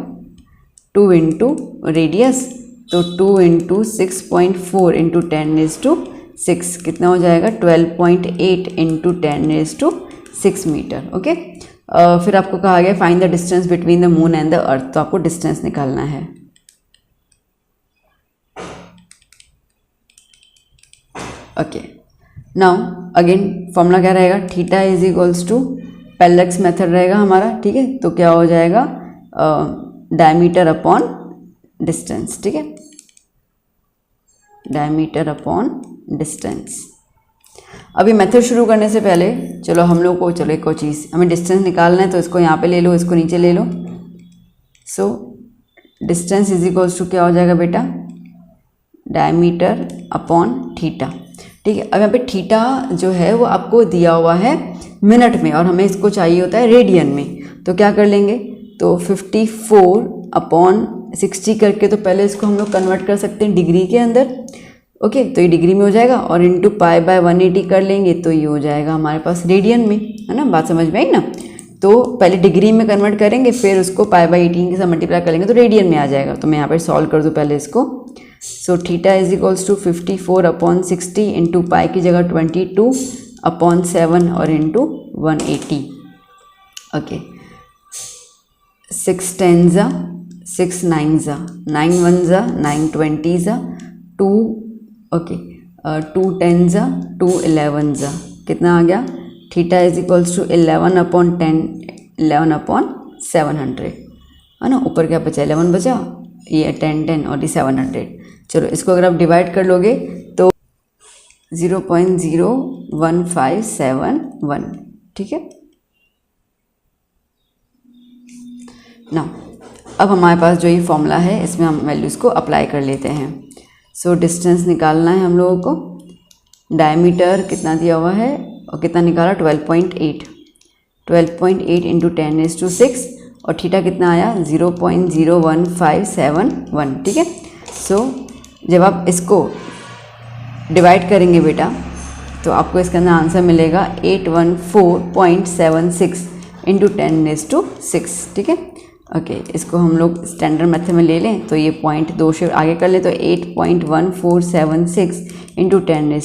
2 इंटू रेडियस, तो 2 इंटू 6.4 इंटू 10⁶ कितना हो जाएगा 12.8 इंटू 10⁶ मीटर। ओके, फिर आपको कहा गया find the distance between the moon and the अर्थ। तो आपको डिस्टेंस निकालना है। ओके, नाउ अगेन फॉर्मूला क्या रहेगा, theta is equals to parallax method रहेगा हमारा। ठीक है, तो क्या हो जाएगा डायमीटर अपॉन डिस्टेंस। ठीक है, डायमीटर अपॉन डिस्टेंस। अभी मेथड शुरू करने से पहले चलो हम लोग को एक और चीज़, हमें डिस्टेंस निकालना है, तो इसको यहाँ पे ले लो, इसको नीचे ले लो। So distance is equals to क्या हो जाएगा बेटा डायमीटर अपॉन थीटा। ठीक है, अब यहाँ पे थीटा जो है वो आपको दिया हुआ है मिनट में और हमें इसको चाहिए होता है रेडियन में। तो क्या कर लेंगे, तो 54 अपॉन 60 करके तो पहले इसको हम लोग कन्वर्ट कर सकते हैं डिग्री के अंदर। ओके, तो ये डिग्री में हो जाएगा और इंटू π/180 कर लेंगे तो ये हो जाएगा हमारे पास रेडियन में, है ना। बात समझ में आई ना। तो पहले डिग्री में कन्वर्ट करेंगे, फिर उसको π/18 के साथ मल्टीप्लाई करेंगे तो रेडियन में आ जाएगा। तो मैं यहाँ पर सॉल्व कर दूँ पहले इसको। So theta is equals to 54 upon 60 into pi की जगह 22 अपॉन 7 और इंटू 180। ओके, 6 10 ज़ा 6 9 ज़ा 9 1 ज़ा 9 20 ज़ा 2 ओके 2 10 ज़ा 2 11 ज़ा कितना आ गया theta is equals to 11 upon 10 11 upon 700 है ना। ऊपर क्या बचा 11 बचा, ये 10 10 और ये 700। चलो इसको अगर आप डिवाइड कर लोगे तो 0.01571। ठीक है ना। अब हमारे पास जो ये फॉर्मूला है इसमें हम वैल्यूज़ को अप्लाई कर लेते हैं। सो डिस्टेंस निकालना है हम लोगों को। डायमीटर कितना दिया हुआ है और कितना निकाला 12.8 इंटू 10⁶ और थीटा कितना आया 0.01571। ठीक है। सो जब आप इसको डिवाइड करेंगे बेटा तो आपको इसके अंदर आंसर मिलेगा 814.76 इंटू 10⁶। ठीक है। ओके, इसको हम लोग स्टैंडर्ड मेथड में ले लें तो ये पॉइंट 2 से आगे कर लें तो 8.1476 इंटू 10⁸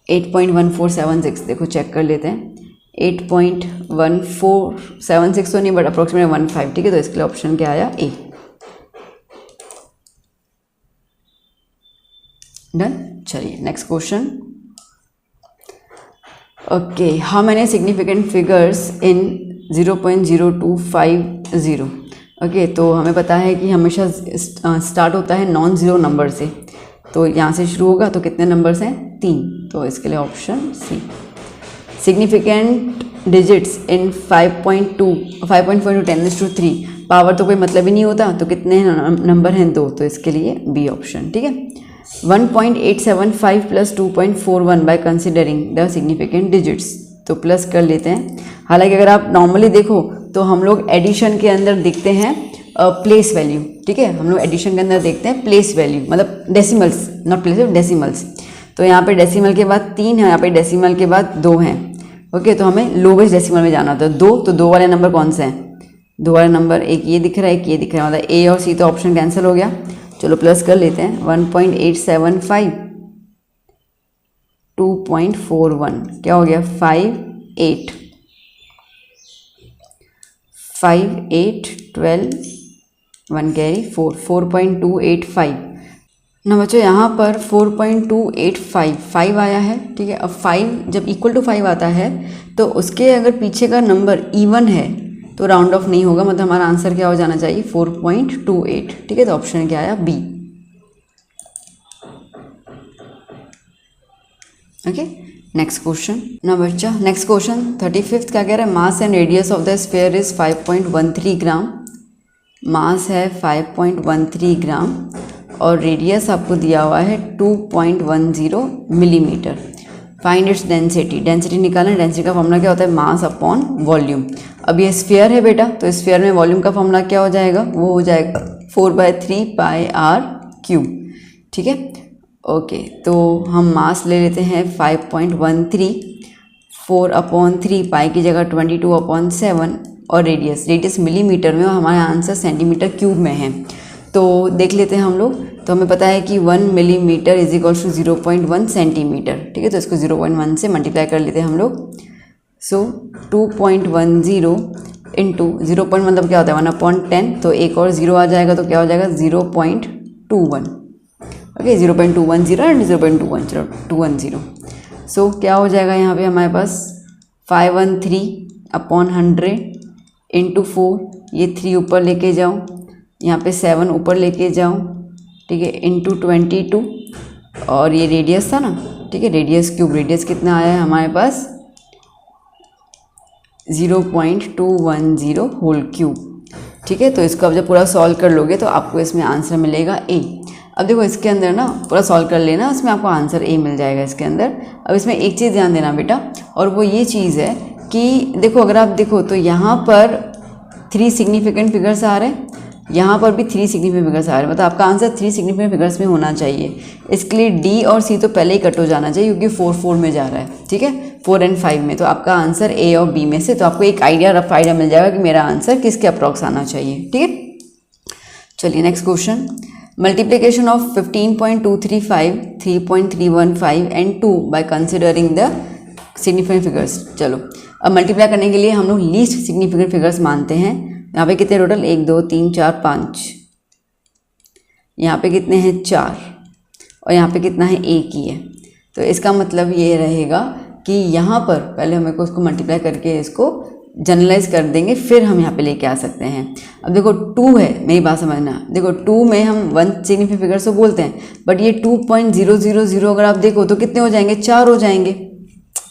8.1476 देखो चेक कर लेते हैं। 8.1476 तो नहीं बट अप्रोक्सीमेट 15। ठीक है, तो इसके लिए ऑप्शन क्या आया ए। डन। चलिए next question. Okay, how many significant figures in 0.0250। Okay, तो हमें पता है कि हमेशा स्टार्ट होता है नॉन ज़ीरो नंबर से, तो यहाँ से शुरू होगा तो कितने नंबर्स हैं 3। तो इसके लिए option C. Significant digits in 5.4 10⁻³ power तो कोई मतलब ही नहीं होता, तो कितने नंबर हैं 2, तो इसके लिए बी ऑप्शन। ठीक है। 1.875 plus 2.41 by considering the significant digits, तो प्लस कर लेते हैं। हालांकि अगर आप नॉर्मली देखो तो हम लोग एडिशन के अंदर दिखते हैं प्लेस वैल्यू, ठीक है। हम लोग एडिशन के अंदर देखते हैं प्लेस वैल्यू, मतलब डेसिमल्स, नॉट प्लेस, डेसिमल्स। तो यहाँ पे डेसिमल के बाद 3 है, यहाँ पे डेसिमल के बाद 2 हैं। ओके, तो हमें लोवेस्ट डेसिमल में जाना होता है 2, तो 2 वाले नंबर कौन से हैं? 2 वाले नंबर, एक ये दिख रहा है, एक ये दिख रहा है, मतलब ए और सी तो ऑप्शन कैंसिल हो गया। चलो प्लस कर लेते हैं, 1.875 2.41 क्या हो गया 5 8 12 1 कैरी 4 4.285 ना बच्चों। यहाँ पर 4.285 आया है, ठीक है। अब 5 जब इक्वल टू 5 आता है तो उसके अगर पीछे का नंबर इवन है तो राउंड ऑफ नहीं होगा, मतलब हमारा आंसर क्या हो जाना चाहिए 4.28, ठीक है। तो ऑप्शन क्या आया बी। ओके, नेक्स्ट क्वेश्चन ना बच्चा। नेक्स्ट क्वेश्चन 35 क्या कह रहा है, mass and radius of the sphere is 5.13 ग्राम। मास है 5.13 ग्राम और रेडियस आपको दिया हुआ है 2.10 millimetre. Find its density, density निकालना। डेंसिटी का फॉर्मूला क्या होता है, मास अपॉन वॉल्यूम। अब ये स्फीयर है बेटा, तो स्फीयर में वॉल्यूम का फॉर्मूला क्या हो जाएगा, वो हो जाएगा 4/3 पाई आर क्यूब, ठीक है। ओके, तो हम मास ले लेते हैं 5.13, 4/3 पाई की जगह 22/7 और रेडियस मिलीमीटर में और हमारा आंसर सेंटीमीटर क्यूब में है। तो देख लेते हैं हम लोग। तो हमें पता है कि 1 millimetre is equal to 0.1 centimetre, ठीक है। तो इसको 0.1 से मल्टीप्लाई कर लेते हैं हम लोग। सो 2.10 इंटू 0. मतलब क्या होता है 1/10, तो एक और 0 आ जाएगा तो क्या हो जाएगा 0.21। Okay, 0.210 and 0.210। सो क्या हो जाएगा यहाँ पे हमारे पास 513/100 इंटू 4, ये 3 ऊपर लेके जाओ, यहाँ पे 7 ऊपर लेके जाओ, ठीक है, इंटू 22 और ये रेडियस था ना, ठीक है, रेडियस क्यूब। रेडियस कितना आया है हमारे पास 0.210 होल क्यूब, ठीक है। तो इसको अब जब पूरा सॉल्व कर लोगे तो आपको इसमें आंसर मिलेगा ए। अब देखो इसके अंदर ना पूरा सॉल्व कर लेना, इसमें आपको आंसर ए मिल जाएगा इसके अंदर। अब इसमें एक चीज़ ध्यान देना बेटा, और वो ये चीज़ है कि देखो अगर आप देखो तो यहाँ पर 3 सिग्निफिकेंट फिगर्स आ रहे हैं, यहाँ पर भी 3 सिग्निफिकेंट फिगर्स आ रहे हैं, मतलब आपका आंसर 3 सिग्निफिकेंट फिगर्स में होना चाहिए। इसके लिए डी और सी तो पहले ही कट हो जाना चाहिए क्योंकि 4 में जा रहा है, ठीक है, 4 और 5 में। तो आपका आंसर ए और बी में से, तो आपको एक आइडिया, रफ आइडिया मिल जाएगा कि मेरा आंसर किसके अप्रॉक्स आना चाहिए, ठीक है। चलिए next question, multiplication of 15.235, 3.315 and 2 by considering the significant figures. चलो अब मल्टीप्लाई करने के लिए हम लोग लीस्ट सिग्निफिकेंट फिगर्स मानते हैं। यहाँ पे कितने टोटल 1 2 3 4 5, यहाँ पे कितने हैं 4 और यहाँ पे कितना है 1 ही है। तो इसका मतलब ये रहेगा कि यहाँ पर पहले हमें को उसको मल्टीप्लाई करके इसको जनरलाइज कर देंगे, फिर हम यहाँ पे लेके आ सकते हैं। अब देखो 2 है, मेरी बात समझना, देखो 2 में हम 1 सिग्निफिकेंट फिगर से बोलते हैं, बट ये 2.000 अगर आप देखो तो कितने हो जाएंगे 4 हो जाएंगे।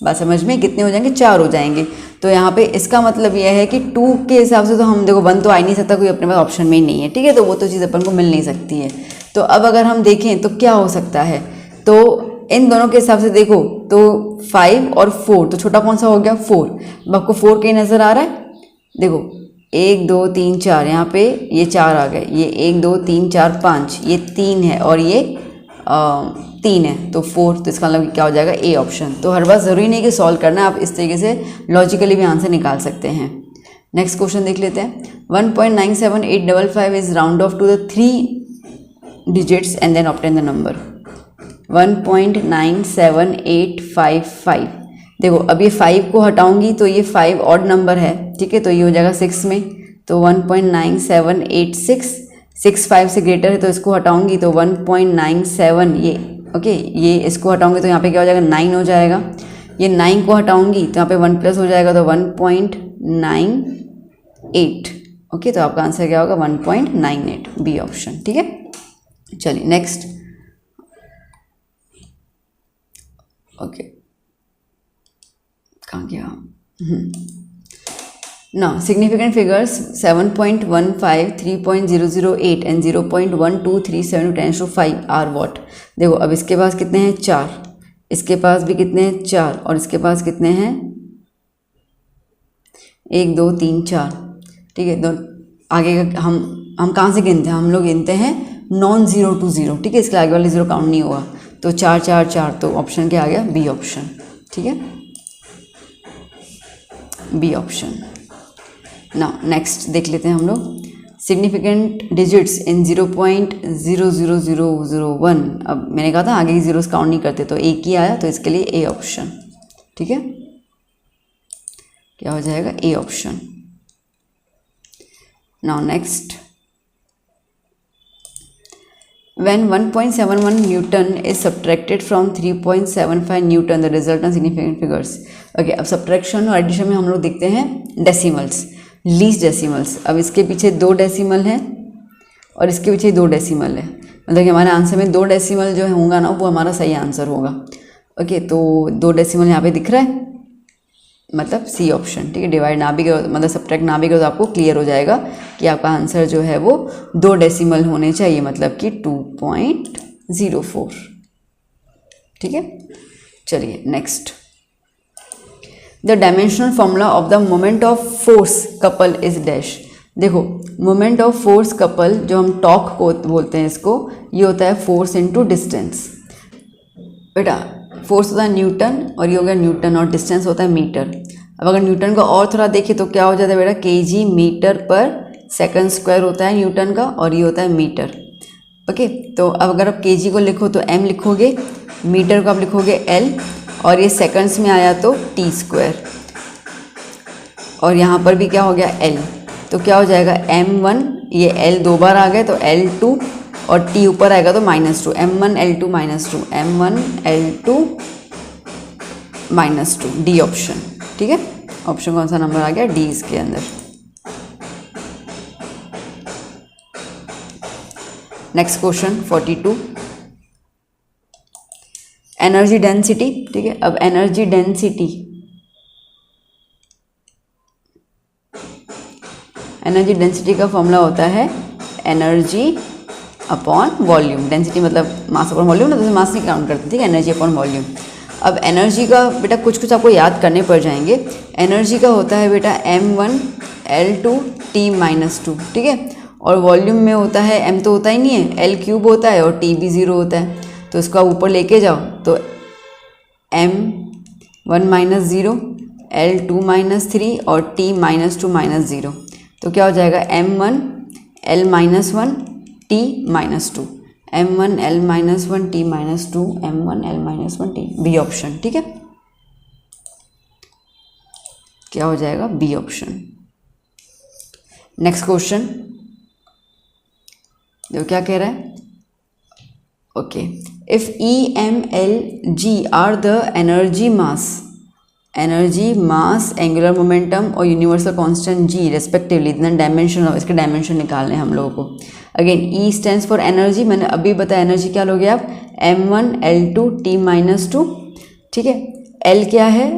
बात समझ में, कितने हो जाएंगे 4 हो जाएंगे। तो यहाँ पे इसका मतलब यह है कि 2 के हिसाब से तो हम देखो 1 तो आ ही नहीं सकता, कोई अपने पास ऑप्शन में ही नहीं है, ठीक है। तो वो तो चीज़ अपन को मिल नहीं सकती है। तो अब अगर हम देखें तो क्या हो सकता है, तो इन दोनों के हिसाब से देखो तो 5 और 4, तो छोटा कौन सा हो गया 4। अब आपको 4 कहीं नज़र आ रहा है, देखो 1 2 3 4, यहाँ पे ये 4 आ गए, ये 1 2 3 4 5, ये 3 है और ये 3 है, तो 4। तो इसका मतलब क्या हो जाएगा ए ऑप्शन। तो हर बार ज़रूरी नहीं कि सॉल्व करना है, आप इस तरीके से लॉजिकली भी आंसर निकाल सकते हैं। नेक्स्ट क्वेश्चन देख लेते हैं, 1.97855 is round off to the 3 digits and then obtain the number. 1.97855, देखो अब ये 5 को हटाऊंगी तो ये 5 ऑड नंबर है, ठीक है, तो ये हो जाएगा 6 में, तो 1.9786, 6 5 से ग्रेटर है तो इसको हटाऊंगी तो 1.97, ये ओके, ये इसको हटाऊंगी तो यहाँ पे क्या हो जाएगा 9 हो जाएगा। ये 9 को हटाऊंगी तो यहाँ पे 1 प्लस हो जाएगा तो 1.98, ओके। तो आपका आंसर क्या होगा 1.98, बी ऑप्शन, ठीक है। चलिए नेक्स्ट, ओके कहाँ गया ना, significant figures 7.15, 3.008 and 0.1237 10 to 5 are what. देखो अब इसके पास कितने हैं 4, इसके पास भी कितने हैं 4 और इसके पास कितने हैं 1 2 3 4, ठीक है। आगे हम कहाँ से गिनते हैं, हम लोग गिनते हैं नॉन ज़ीरो टू ज़ीरो, ठीक है, इसके आगे वाले ज़ीरो काउंट नहीं होगा। तो 4 4 4, तो ऑप्शन क्या आ गया, बी ऑप्शन, ठीक है, बी ऑप्शन। नाउ नेक्स्ट देख लेते हैं हम लोग, सिग्निफिकेंट डिजिट्स इन 0.00001। अब मैंने कहा था आगे की जीरोस काउंट नहीं करते, तो एक ही आया, तो इसके लिए ए ऑप्शन, ठीक है, क्या हो जाएगा, A option. Now next, when 1.71 Newton is subtracted from 3.75 Newton, the resultant significant figures। Okay, अब सब्ट्रैक्शन और एडिशन में हम लोग देखते हैं डेसिमल्स, लीस्ट डेसिमल्स। अब इसके पीछे 2 डेसिमल है और इसके पीछे 2 डेसिमल है, मतलब कि हमारे आंसर में 2 डेसिमल जो होगा ना वो हमारा सही आंसर होगा। ओके, तो 2 डेसिमल यहाँ पे दिख रहा है, मतलब सी ऑप्शन, ठीक है। डिवाइड ना भी करो, मतलब सब्ट्रैक्ट ना भी करो, तो आपको क्लियर हो जाएगा कि आपका आंसर जो है वो 2 डेसिमल होने चाहिए, मतलब कि 2.04, ठीक है। चलिए next, the dimensional formula of the moment of force couple is dash. देखो, मोमेंट ऑफ फोर्स कपल जो हम टॉक को बोलते हैं, इसको ये होता है फोर्स इनटू डिस्टेंस। बेटा फोर्स होता है न्यूटन और ये हो गया न्यूटन, और डिस्टेंस होता है मीटर। अब अगर न्यूटन का और थोड़ा देखें तो क्या हो जाता है बेटा, KG metre per second square होता है न्यूटन का, और ये होता है मीटर। ओके, तो अब अगर आप केजी को लिखो तो एम लिखोगे, मीटर को आप लिखोगे एल, और ये सेकंड्स में आया तो टी स्क्वायर, और यहाँ पर भी क्या हो गया एल, तो क्या हो जाएगा m1, ये एल 2 बार आ गए तो l2, और t ऊपर आएगा तो -2, m1 l2 -2, m1 l2 -2, D option, ठीक है। ऑप्शन कौन सा नंबर आ गया, डी इसके अंदर। नेक्स्ट क्वेश्चन 42, एनर्जी डेंसिटी, ठीक है। अब एनर्जी डेंसिटी, एनर्जी डेंसिटी का फॉर्मूला होता है एनर्जी अपॉन वॉल्यूम। डेंसिटी मतलब मास अपॉन वॉल्यूम ना, तो मास नहीं काउंट करते, ठीक है, एनर्जी अपॉन वॉल्यूम। अब एनर्जी का बेटा कुछ आपको याद करने पड़ जाएंगे। एनर्जी का होता है बेटा m1 l2 t -2, ठीक है, और वॉल्यूम में होता है m तो होता ही नहीं है, l क्यूब होता है और t भी 0 होता है, तो इसको आप ऊपर लेके जाओ तो m1 -0 l2 -3 और t -2 -0, तो क्या हो जाएगा m1 l -1 t -2, m1 l -1 t -2, m1 l -1 t, B option, ठीक है, क्या हो जाएगा, बी ऑप्शन। नेक्स्ट क्वेश्चन देखो क्या कह रहा है, okay, if E M L G are the energy mass angular momentum और universal constant G respectively, then dimension of, इसके डायमेंशन निकालने हैं हम लोगों को। Again E stands for energy, मैंने अभी बताया एनर्जी क्या लोगे आप, m1 l2 t -2, ठीक है। L क्या है,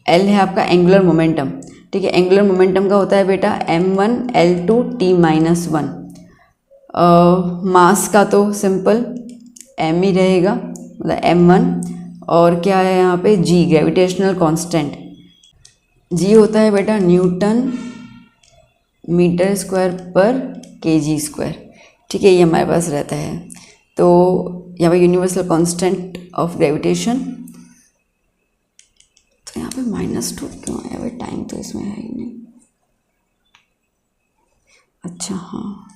L है आपका एंगुलर मोमेंटम, ठीक है। एंगुलर मोमेंटम का होता है बेटा m1 l2 t -1। मास का तो सिंपल m ही रहेगा, मतलब m1, और क्या है यहाँ पे g, ग्रेविटेशनल कांस्टेंट। g होता है बेटा न्यूटन मीटर स्क्वायर पर kg स्क्वायर, ठीक है, ये हमारे पास रहता है। तो यहाँ पे यूनिवर्सल कांस्टेंट ऑफ ग्रेविटेशन, तो यहाँ पे -2 क्यों आया भाई, टाइम तो इसमें है ही नहीं, अच्छा हाँ।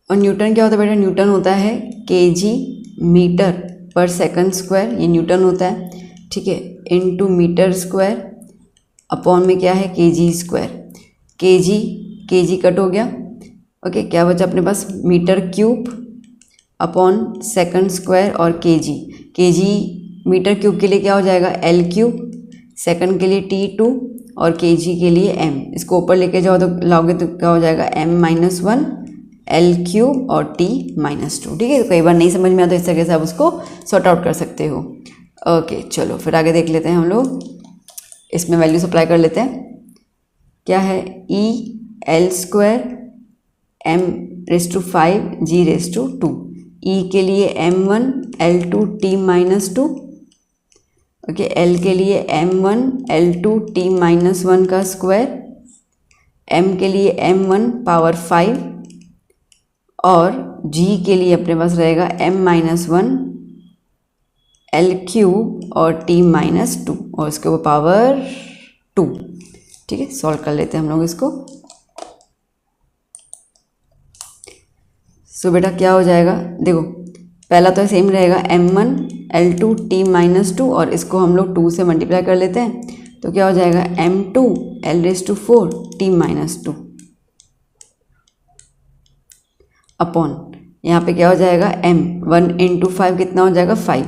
और न्यूटन क्या होता है बेटा, न्यूटन होता है kg metre per second square, ये न्यूटन होता है, ठीक है, इनटू मीटर स्क्वायर अपॉन में क्या है kg स्क्वायर, kg कट हो गया, ओके, क्या बचा अपने पास, metre cube upon second square और kg मीटर क्यूब के लिए क्या हो जाएगा l क्यूब, सेकंड के लिए t2 और kg के लिए m, इसको ऊपर लेके जाओ तो लाओगे तो क्या हो जाएगा m -1 l क्यूब और t -2, ठीक है। तो कई बार नहीं समझ में आता, इस तरीके से आप उसको सॉर्ट आउट कर सकते हो। ओके चलो फिर आगे देख लेते हैं हम लोग, इसमें वैल्यू सप्लाई कर लेते हैं। क्या है, e l square m⁵ g⁵2, e के लिए m1 l2 t -2, okay, L के लिए m1 L2 t-1 का स्क्वायर, m के लिए m1 ⁵ और g के लिए अपने पास रहेगा m-1 L³ और t-2 और इसके ऊपर पावर 2। ठीक है, सॉल्व कर लेते हैं हम लोग इसको। सो बेटा क्या हो जाएगा, देखो पहला तो सेम रहेगा m1 L2 t-2 और इसको हम लोग 2 से मल्टीप्लाई कर लेते हैं तो क्या हो जाएगा m2 L⁴ t-2 अपॉन यहाँ पे क्या हो जाएगा m1 × 5 कितना हो जाएगा 5।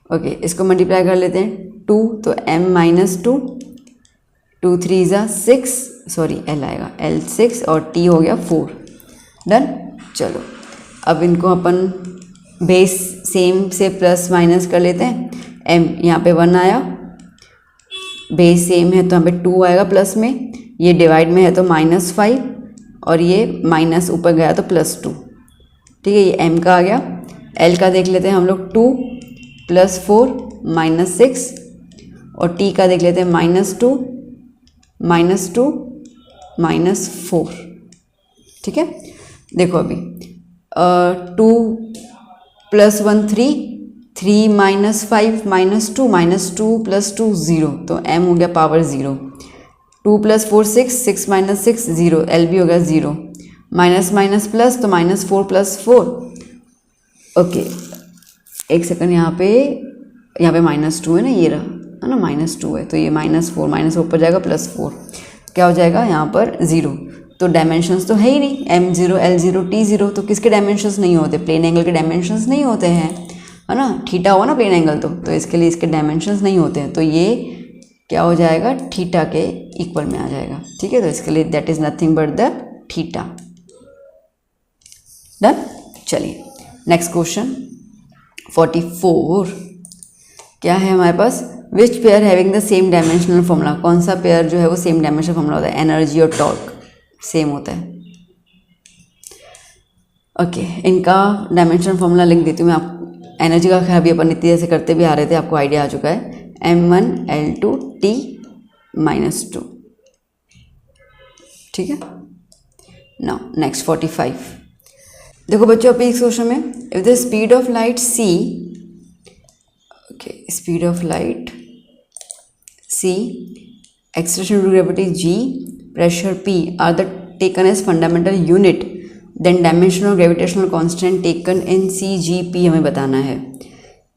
ओके, इसको मल्टीप्लाई कर लेते हैं 2 तो m-2 2 3 ज़ा 6 सॉरी l आएगा L6 और t हो गया 4। डन। चलो अब इनको अपन बेस सेम से प्लस माइनस कर लेते हैं। m यहाँ पे 1 आया, बेस सेम है तो यहाँ पे 2 आएगा प्लस में, ये डिवाइड में है तो -5 और ये माइनस ऊपर गया तो +2। ठीक है, ये m का आ गया। l का देख लेते हैं हम लोग 2 + 4 -6 और t का देख लेते हैं -2 -4। ठीक है, देखो अभी 2 + 1 3 3 -5 -2 -2 + 2 0 तो m हो गया पावर 0। 2 + 4 6 6 - 6 0 l भी हो गया 0 माइनस माइनस प्लस तो -4 + 4। ओके एक सेकंड, यहाँ पे -2 है ना, ये रहा है ना -2 है तो ये -4 ऊपर जाएगा +4 क्या हो जाएगा यहाँ पर 0। तो डायमेंशंस तो है ही नहीं, m0 L0 t0 तो किसके डायमेंशंस नहीं होते, प्लेन एंगल के डायमेंशंस नहीं होते हैं, है ना, थीटा हुआ ना प्लेन एंगल तो इसके लिए इसके डायमेंशंस नहीं होते हैं तो ये क्या हो जाएगा थीटा के इक्वल में आ जाएगा। ठीक है, तो इसके लिए that is nothing but the theta. Done. चलिए नेक्स्ट क्वेश्चन 44 क्या है हमारे पास, which pair having the same dimensional formula, कौन सा पेयर जो है वो सेम डायमेंशनल फॉर्मूला होता है, एनर्जी और टॉर्क सेम होता है। ओके इनका डायमेंशनल फॉर्मूला लिख देती हूँ मैं आप, एनर्जी का खैर भी अपन इतनी जैसे करते भी आ रहे थे, आपको आइडिया आ चुका है, m1 L2 t-2। ठीक है, नाउ नेक्स्ट 45। देखो बच्चों अपने इस क्वेश्चन में, if the speed of light c, okay speed of light c, acceleration due to gravity g, pressure p are the taken as fundamental unit, then dimension of gravitational constant taken in c g p हमें बताना है।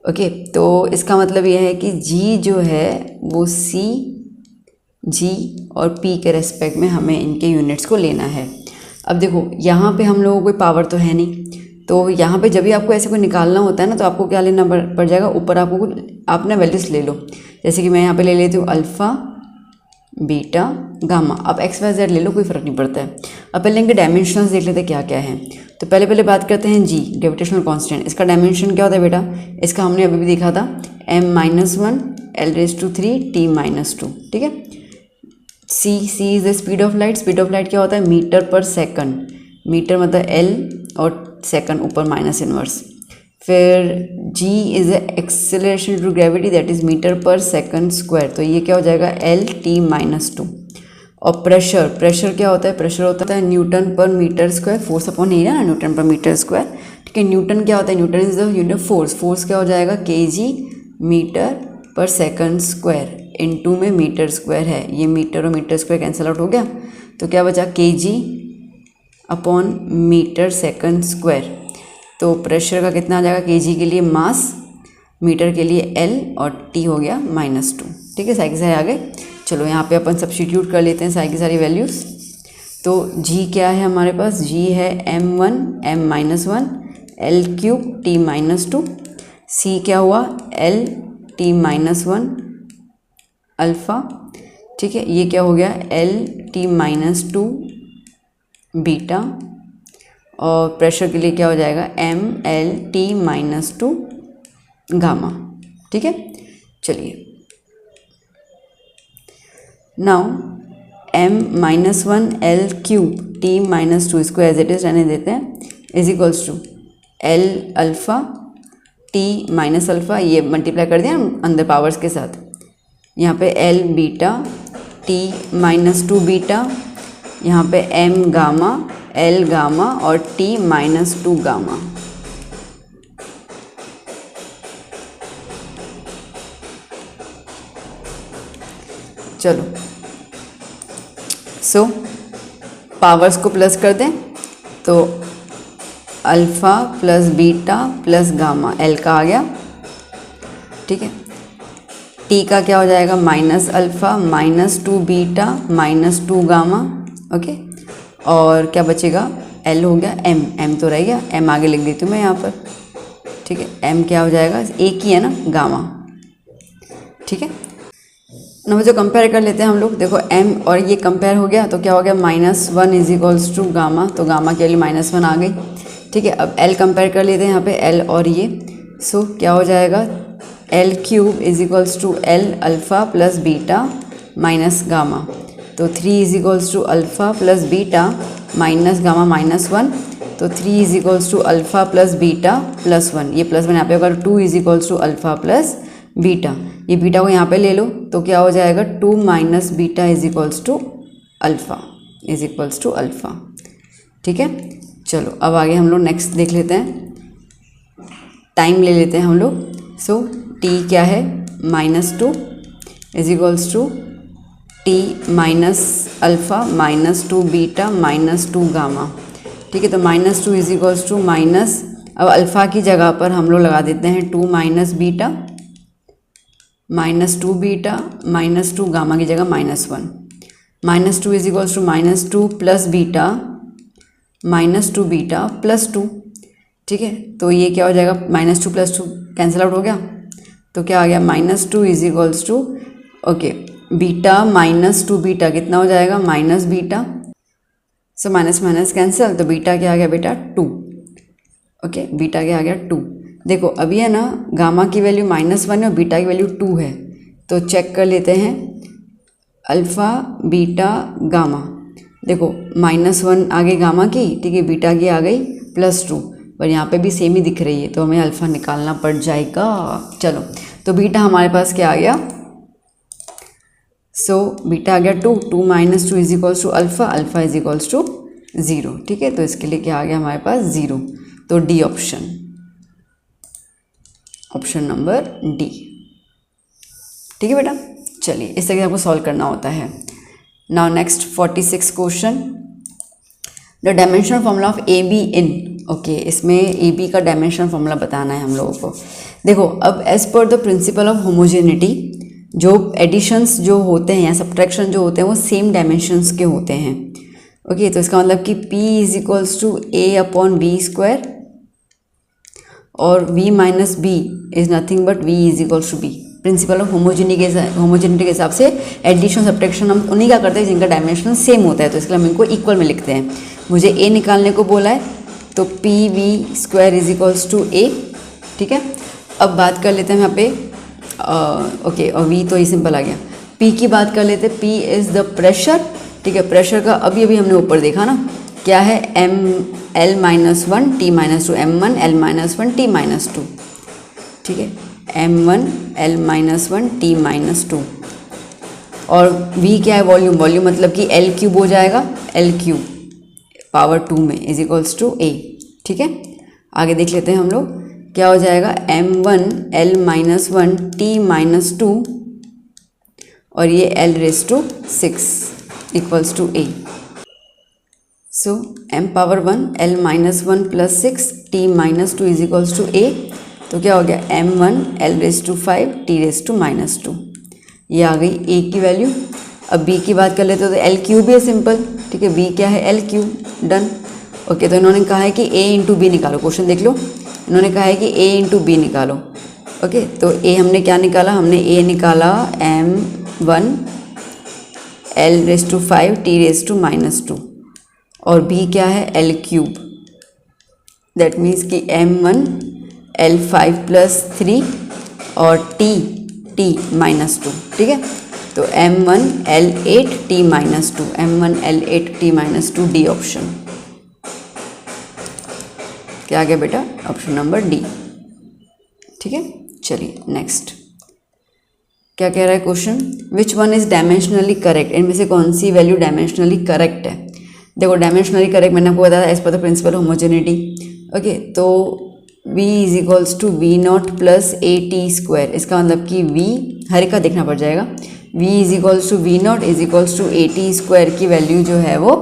ओके तो इसका मतलब यह है कि g जो है वो c g और p के रेस्पेक्ट में हमें इनके यूनिट्स को लेना है। अब देखो यहाँ पे हम लोगों को कोई पावर तो है नहीं, तो यहाँ पे जब भी आपको ऐसे कोई निकालना होता है ना तो आपको क्या लेना पड़ जाएगा, ऊपर आपको कुछ आप ना वैल्यूज ले लो, जैसे कि मैं यहाँ पे ले लेती हूँ अल्फ़ा बीटा गामा, आप एक्स वाई जेड ले लो कोई फ़र्क नहीं पड़ता है। अब पहले इनके डायमेंशंस देख लेते हैं क्या क्या हैं। तो पहले बात करते हैं जी ग्रेविटेशनल कांस्टेंट, इसका डायमेंशन क्या होता है बेटा, इसका हमने अभी भी देखा था m-1 L⁻³ t-2। ठीक है, c is the speed of light, speed of light क्या होता है मीटर पर सेकंड, मीटर मतलब l और सेकंड ऊपर माइनस इनवर्स। फिर g is acceleration due to gravity that is metre per second square, तो ये क्या हो जाएगा L⁻²। और प्रेशर क्या होता है, प्रेशर होता है न्यूटन पर metre square, force upon area ना, न्यूटन पर मीटर स्क्वायर। ठीक है, न्यूटन क्या होता है, newton is the unit of force, force क्या हो जाएगा kg metre per second square, into में मीटर स्क्वायर है, ये मीटर और मीटर स्क्वायर कैंसिल आउट हो गया तो क्या बचा kg upon metre second square. तो प्रेशर का कितना आ जाएगा, kg के लिए मास, मीटर के लिए l और t हो गया -2। ठीक है, सारी की सारी आ गए। चलो यहाँ पे अपन सब्स्टिट्यूट कर लेते हैं सारी की सारी वैल्यूज़। तो g क्या है हमारे पास, g है m1 m-1 L³ t-2, c क्या हुआ L⁻1 अल्फ़ा। ठीक है, ये क्या हो गया L⁻2 बीटा, और प्रेशर के लिए क्या हो जाएगा mL⁻2 गामा। ठीक है, चलिए नाउ m-1 L³ t-2 इसको एज इट इज रहने देते हैं, is equals to L alpha T minus alpha, ये मल्टीप्लाई कर दिया अंदर पावर्स के साथ, यहाँ पे L beta T minus 2 beta, यहाँ पे एम गामा एल गामा और टी माइनस 2 गामा। चलो सो पावर्स को प्लस कर दें तो alpha plus beta plus gamma, L का आ गया, ठीक है। टी का क्या हो जाएगा, minus alpha minus 2 beta minus 2 gamma, okay. और क्या बचेगा, एल हो गया, एम तो रह गया, एम आगे लिख देती हूँ मैं यहाँ पर, ठीक है। एम क्या हो जाएगा, एक ही है ना, गामा, ठीक है। नंबर जो कंपेयर कर लेते हैं हम लोग, देखो एम और ये कंपेयर हो गया तो क्या हो गया, -1 इज इक्वल्स टू गामा, तो गामा के लिए -1 आ गई, ठीक है। अब एल कंपेयर कर लेते हैं यहाँ पे, एल और ये, सो क्या हो जाएगा, L cube is equals to L alpha plus beta minus gamma, तो 3 is equals to alpha plus beta minus gamma -1, तो 3 is equals to alpha plus beta plus 1, ये प्लस 1 यहाँ पे होगा, 2 is equals to alpha plus beta, ये बीटा को यहाँ पे ले लो तो क्या हो जाएगा, 2 minus beta is equals to alpha, ठीक है। चलो अब आगे हम लोग नेक्स्ट देख लेते हैं, टाइम ले लेते हैं हम लोग। सो टी क्या है, -2 is equals to T minus alpha minus 2 beta minus 2 gamma, ठीक है। तो -2 इज इक्वल्स टू माइनस, अब अल्फ़ा की जगह पर हम लोग लगा देते हैं 2 minus beta -2 beta minus 2 gamma की जगह -1, -2 is equals to -2 plus beta -2 beta plus 2, ठीक है। तो ये क्या हो जाएगा, -2 प्लस 2 कैंसिल आउट हो गया, तो क्या आ गया, -2 is equals to, okay, beta -2 beta कितना हो जाएगा, minus beta, so minus minus cancel, तो बीटा क्या आ गया बेटा 2, ओके, बीटा क्या आ गया 2। देखो अभी है ना, गामा की वैल्यू -1 है और बीटा की वैल्यू 2 है, तो चेक कर लेते हैं अल्फ़ा बीटा गामा, देखो -1 आ गई गामा की, ठीक है, बीटा की आ गई +2, पर यहाँ पे भी सेम ही दिख रही है, तो हमें अल्फ़ा निकालना पड़ जाएगा। चलो तो बीटा हमारे पास क्या आ गया, सो बीटा आ गया 2 minus 2 is equals to alpha is equals to 0, ठीक है। तो इसके लिए क्या आ गया हमारे पास 0, तो डी ऑप्शन नंबर डी, ठीक है बेटा। चलिए इस तरह से आपको सॉल्व करना होता है। Now next 46 question, the dimensional formula of A B in, okay, इसमें ए बी का डायमेंशनल फॉर्मूला बताना है हम लोगों को। देखो अब as per the principle of homogeneity, जो एडिशंस जो होते हैं या सब्ट्रैक्शन जो होते हैं वो सेम डायमेंशंस के होते हैं, ओके। तो इसका मतलब कि p is equals to a upon B square और v minus B is nothing but v is equals to b। Principle of homogeneity के हिसाब से एडिशन सब्ट्रैक्शन हम उन्हीं का करते हैं जिनका डायमेंशन सेम होता है, तो इसके लिए हम इनको इक्वल में लिखते हैं। मुझे a निकालने को बोला है तो P V square is equals to a, ठीक है। अब बात कर लेते हैं यहाँ पे, ओके, और v तो ये सिंपल आ गया। p की बात कर लेते हैं, p इज़ द प्रेशर, ठीक है। प्रेशर का अभी हमने ऊपर देखा ना, क्या है, l-1 t-2, m1 l-1 t-2, ठीक है, m1 l-1 t-2। और v क्या है, वॉल्यूम मतलब कि l क्यूब हो जाएगा, l क्यूब पावर 2 में इज इक्वल्स टू a, ठीक है। आगे देख लेते हैं हम लोग, क्या हो जाएगा, m1 l-1 t-2 और ये l⁻⁶ equals to a। So m power 1 l-1 plus 6 t-2 is equals to a, तो क्या हो गया, m1 l⁵ t⁻², ये आ गई a की वैल्यू। अब b की बात कर लेते हो तो l क्यूब है, सिंपल, ठीक है, b क्या है, l क्यूब, डन, ओके। तो इन्होंने कहा है कि a इंटू बी निकालो, क्वेश्चन देख लो, इन्होंने कहा है कि a इंटू बी निकालो, ओके। तो a हमने क्या निकाला, हमने a निकाला m1 l⁵ t⁻² और b क्या है, l क्यूब, दैट मीन्स कि m1 l5 प्लस 3 और t-2, ठीक है। तो m1 l8 t-2, m1 l8 t-2 D option, क्या आ गया बेटा, ऑप्शन नंबर डी। ठीक है, चलिए नेक्स्ट क्या कह रहा है question, which one is dimensionally correct, इनमें से कौन सी वैल्यू डायमेंशनली करेक्ट है। देखो डायमेंशनली करेक्ट मैंने आपको बताया as per the principle homogeneity. Okay, तो v is equals to V naught plus A T square, इसका मतलब कि v हर एक का देखना पड़ जाएगा, v is equals to V naught is equals to A T square की वैल्यू जो है वो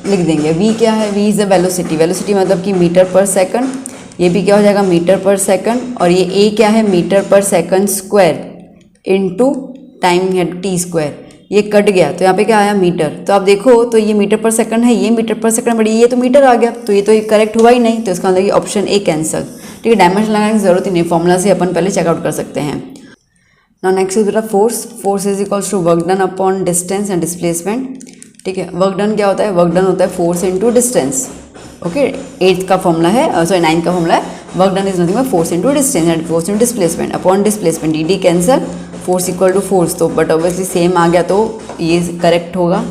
लिख देंगे। v क्या है, v is the velocity, velocity मतलब कि मीटर पर सेकंड, ये भी क्या हो जाएगा मीटर पर सेकंड, और ये a क्या है metre per second square into time है टी स्क्वायर, ये कट गया तो यहाँ पे क्या आया मीटर। तो आप देखो तो ये मीटर पर सेकंड है, ये मीटर पर सेकंड बड़ी, ये तो मीटर आ गया, तो ये तो करेक्ट हुआ ही नहीं, तो इसका मतलब ऑप्शन ए कैंसल। ठीक है, डायमेंशन लगाने की जरूरत ही नहीं, फॉर्मूला से अपन पहले चेकआउट कर सकते हैं। नाउ नेक्स्ट इज बेटा force, force is equals to work done upon distance and displacement. ठीक है, वर्क डन क्या होता है, वर्क डन होता है force into distance. Okay, 8th का फॉर्मूला है, सॉरी 9th का फॉर्मूला है, work done is nothing but force into distance and force into displacement upon displacement, D D cancel, force equal to force, तो बट ऑब्वियसली सेम आ गया तो ये करेक्ट होगा,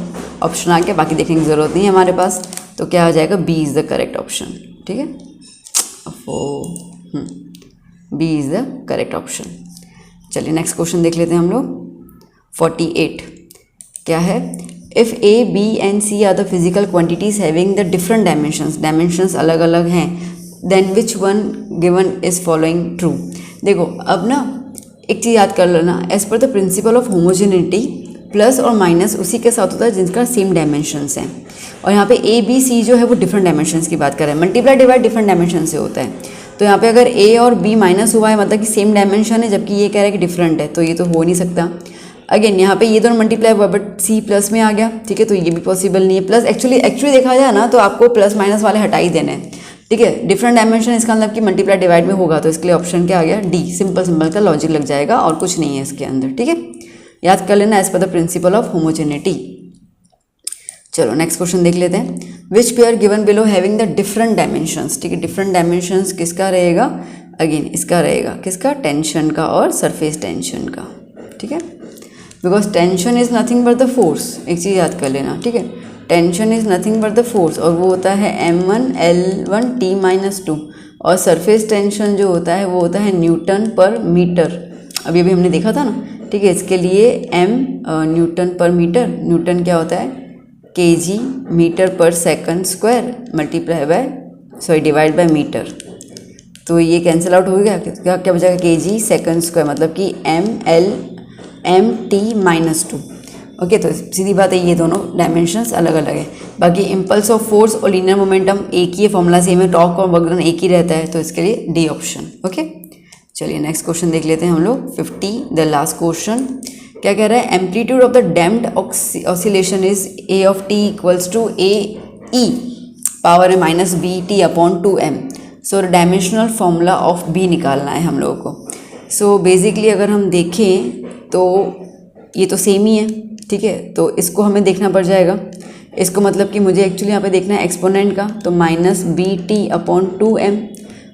ऑप्शन आ गया, बाकी देखने की ज़रूरत नहीं है हमारे पास, तो क्या हो जाएगा B is the correct option. ठीक है, B is the correct option. चलिए नेक्स्ट क्वेश्चन देख लेते हैं हम लोग। 48 क्या है, if A B and C are the physical quantities having the different dimensions, dimensions अलग अलग हैं, then which one given is following true. देखो अब ना एक चीज़ याद कर लेना, as per the principle of homogeneity plus और माइनस उसी के साथ होता है जिनका सेम डायमेंशंस हैं, और यहाँ पे ए बी सी जो है वो डिफरेंट डायमेंशंस की बात कर रहे हैं, मल्टीप्लाई डिवाइड डिफरेंट डायमेंशन से होता है, तो यहाँ पे अगर ए और बी माइनस हुआ है मतलब कि सेम डायमेंशन है, जबकि ये कह रहा है कि डिफरेंट है, तो ये तो हो नहीं सकता। अगेन यहाँ पे ये दोनों मल्टीप्लाई हुआ बट सी प्लस में आ गया, ठीक है, तो ये भी पॉसिबल नहीं है। प्लस एक्चुअली देखा जाए ना तो आपको प्लस माइनस वाले हटा ही देने हैं, ठीक है, डिफरेंट डायमेंशन इसका मतलब कि मल्टीप्लाई डिवाइड में होगा, तो इसके लिए ऑप्शन क्या आ गया डी, सिंपल का लॉजिक लग जाएगा और कुछ नहीं है इसके अंदर। ठीक है, याद कर लेना as per the principle of homogeneity. चलो नेक्स्ट क्वेश्चन देख लेते हैं, which pair given below having the different dimensions. ठीक है, डिफरेंट डायमेंशंस किसका रहेगा, अगेन इसका रहेगा किसका, टेंशन का और सरफेस टेंशन का। ठीक है, because tension is nothing but the force, एक चीज़ याद कर लेना, ठीक है, tension is nothing but the force, और वो होता है m1 L1 T-2, और सरफेस टेंशन जो होता है वो होता है न्यूटन पर मीटर, अभी हमने देखा था ना। ठीक है, इसके लिए m न्यूटन पर मीटर, न्यूटन क्या होता है kg metre per second square multiply by divide by metre, तो ये कैंसिल आउट हो गया, क्या बचेगा kg सेकंड स्क्वायर, मतलब कि m/t-2। ओके, तो सीधी बात है ये दोनों डायमेंशंस अलग अलग है। बाकी इम्पल्स ऑफ फोर्स और लीनियर मोमेंटम एक ही है, फॉर्मूला सेम है, टॉर्क और वर्क डन एक ही रहता है, तो इसके लिए डी ऑप्शन। ओके, चलिए नेक्स्ट क्वेश्चन देख लेते हैं हम लोग। 50 द लास्ट क्वेश्चन क्या कह रहा है, amplitude of the damped oscillation is A of t equals to A e power है minus B T upon 2m। So dimensional formula of b निकालना है हम लोगों को। सो बेसिकली अगर हम देखें तो ये तो सेम ही है, ठीक है, तो इसको हमें देखना पड़ जाएगा, इसको मतलब कि मुझे एक्चुअली यहाँ पे देखना है एक्सपोनेंट का, तो minus B T upon 2m।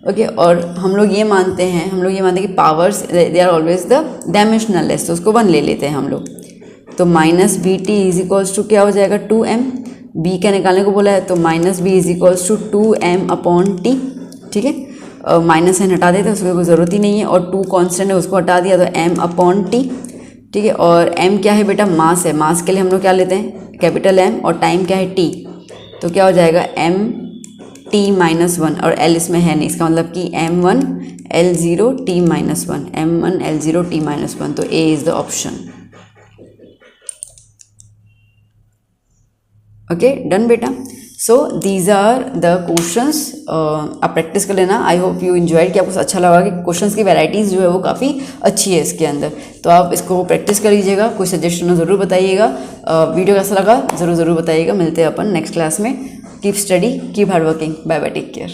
Okay, और हम लोग ये मानते हैं कि powers they are always the dimensional less, तो उसको 1 ले लेते हैं हम लोग, तो minus B T is equals to क्या हो जाएगा 2m, बी का निकालने को बोला है, तो minus B is equals to 2m upon T. ठीक है, माइनस साइन हटा देते हैं, उसकी कोई ज़रूरत ही नहीं है, और 2 कांस्टेंट है उसको हटा दिया, तो m अपॉन टी। ठीक है, और m क्या है बेटा, मास है, मास के लिए हम लोग क्या लेते हैं कैपिटल M, और टाइम क्या है t, तो क्या हो जाएगा m t-1, और l इसमें है नहीं, इसका मतलब कि m1 L0 t-1, m1 L0 t-1, तो a is the option. Okay, done बेटा। So these are the questions, आप प्रैक्टिस कर लेना। आई होप यू इन्जॉयड, कि आपको अच्छा लगा कि क्वेश्चंस की वैराइटीज़ जो है वो काफ़ी अच्छी है इसके अंदर, तो आप इसको प्रैक्टिस कर लीजिएगा। कोई सजेशन ज़रूर बताइएगा, वीडियो कैसा लगा ज़रूर बताइएगा। मिलते हैं अपन नेक्स्ट क्लास में। Keep study, keep hard working, bye bye, take care.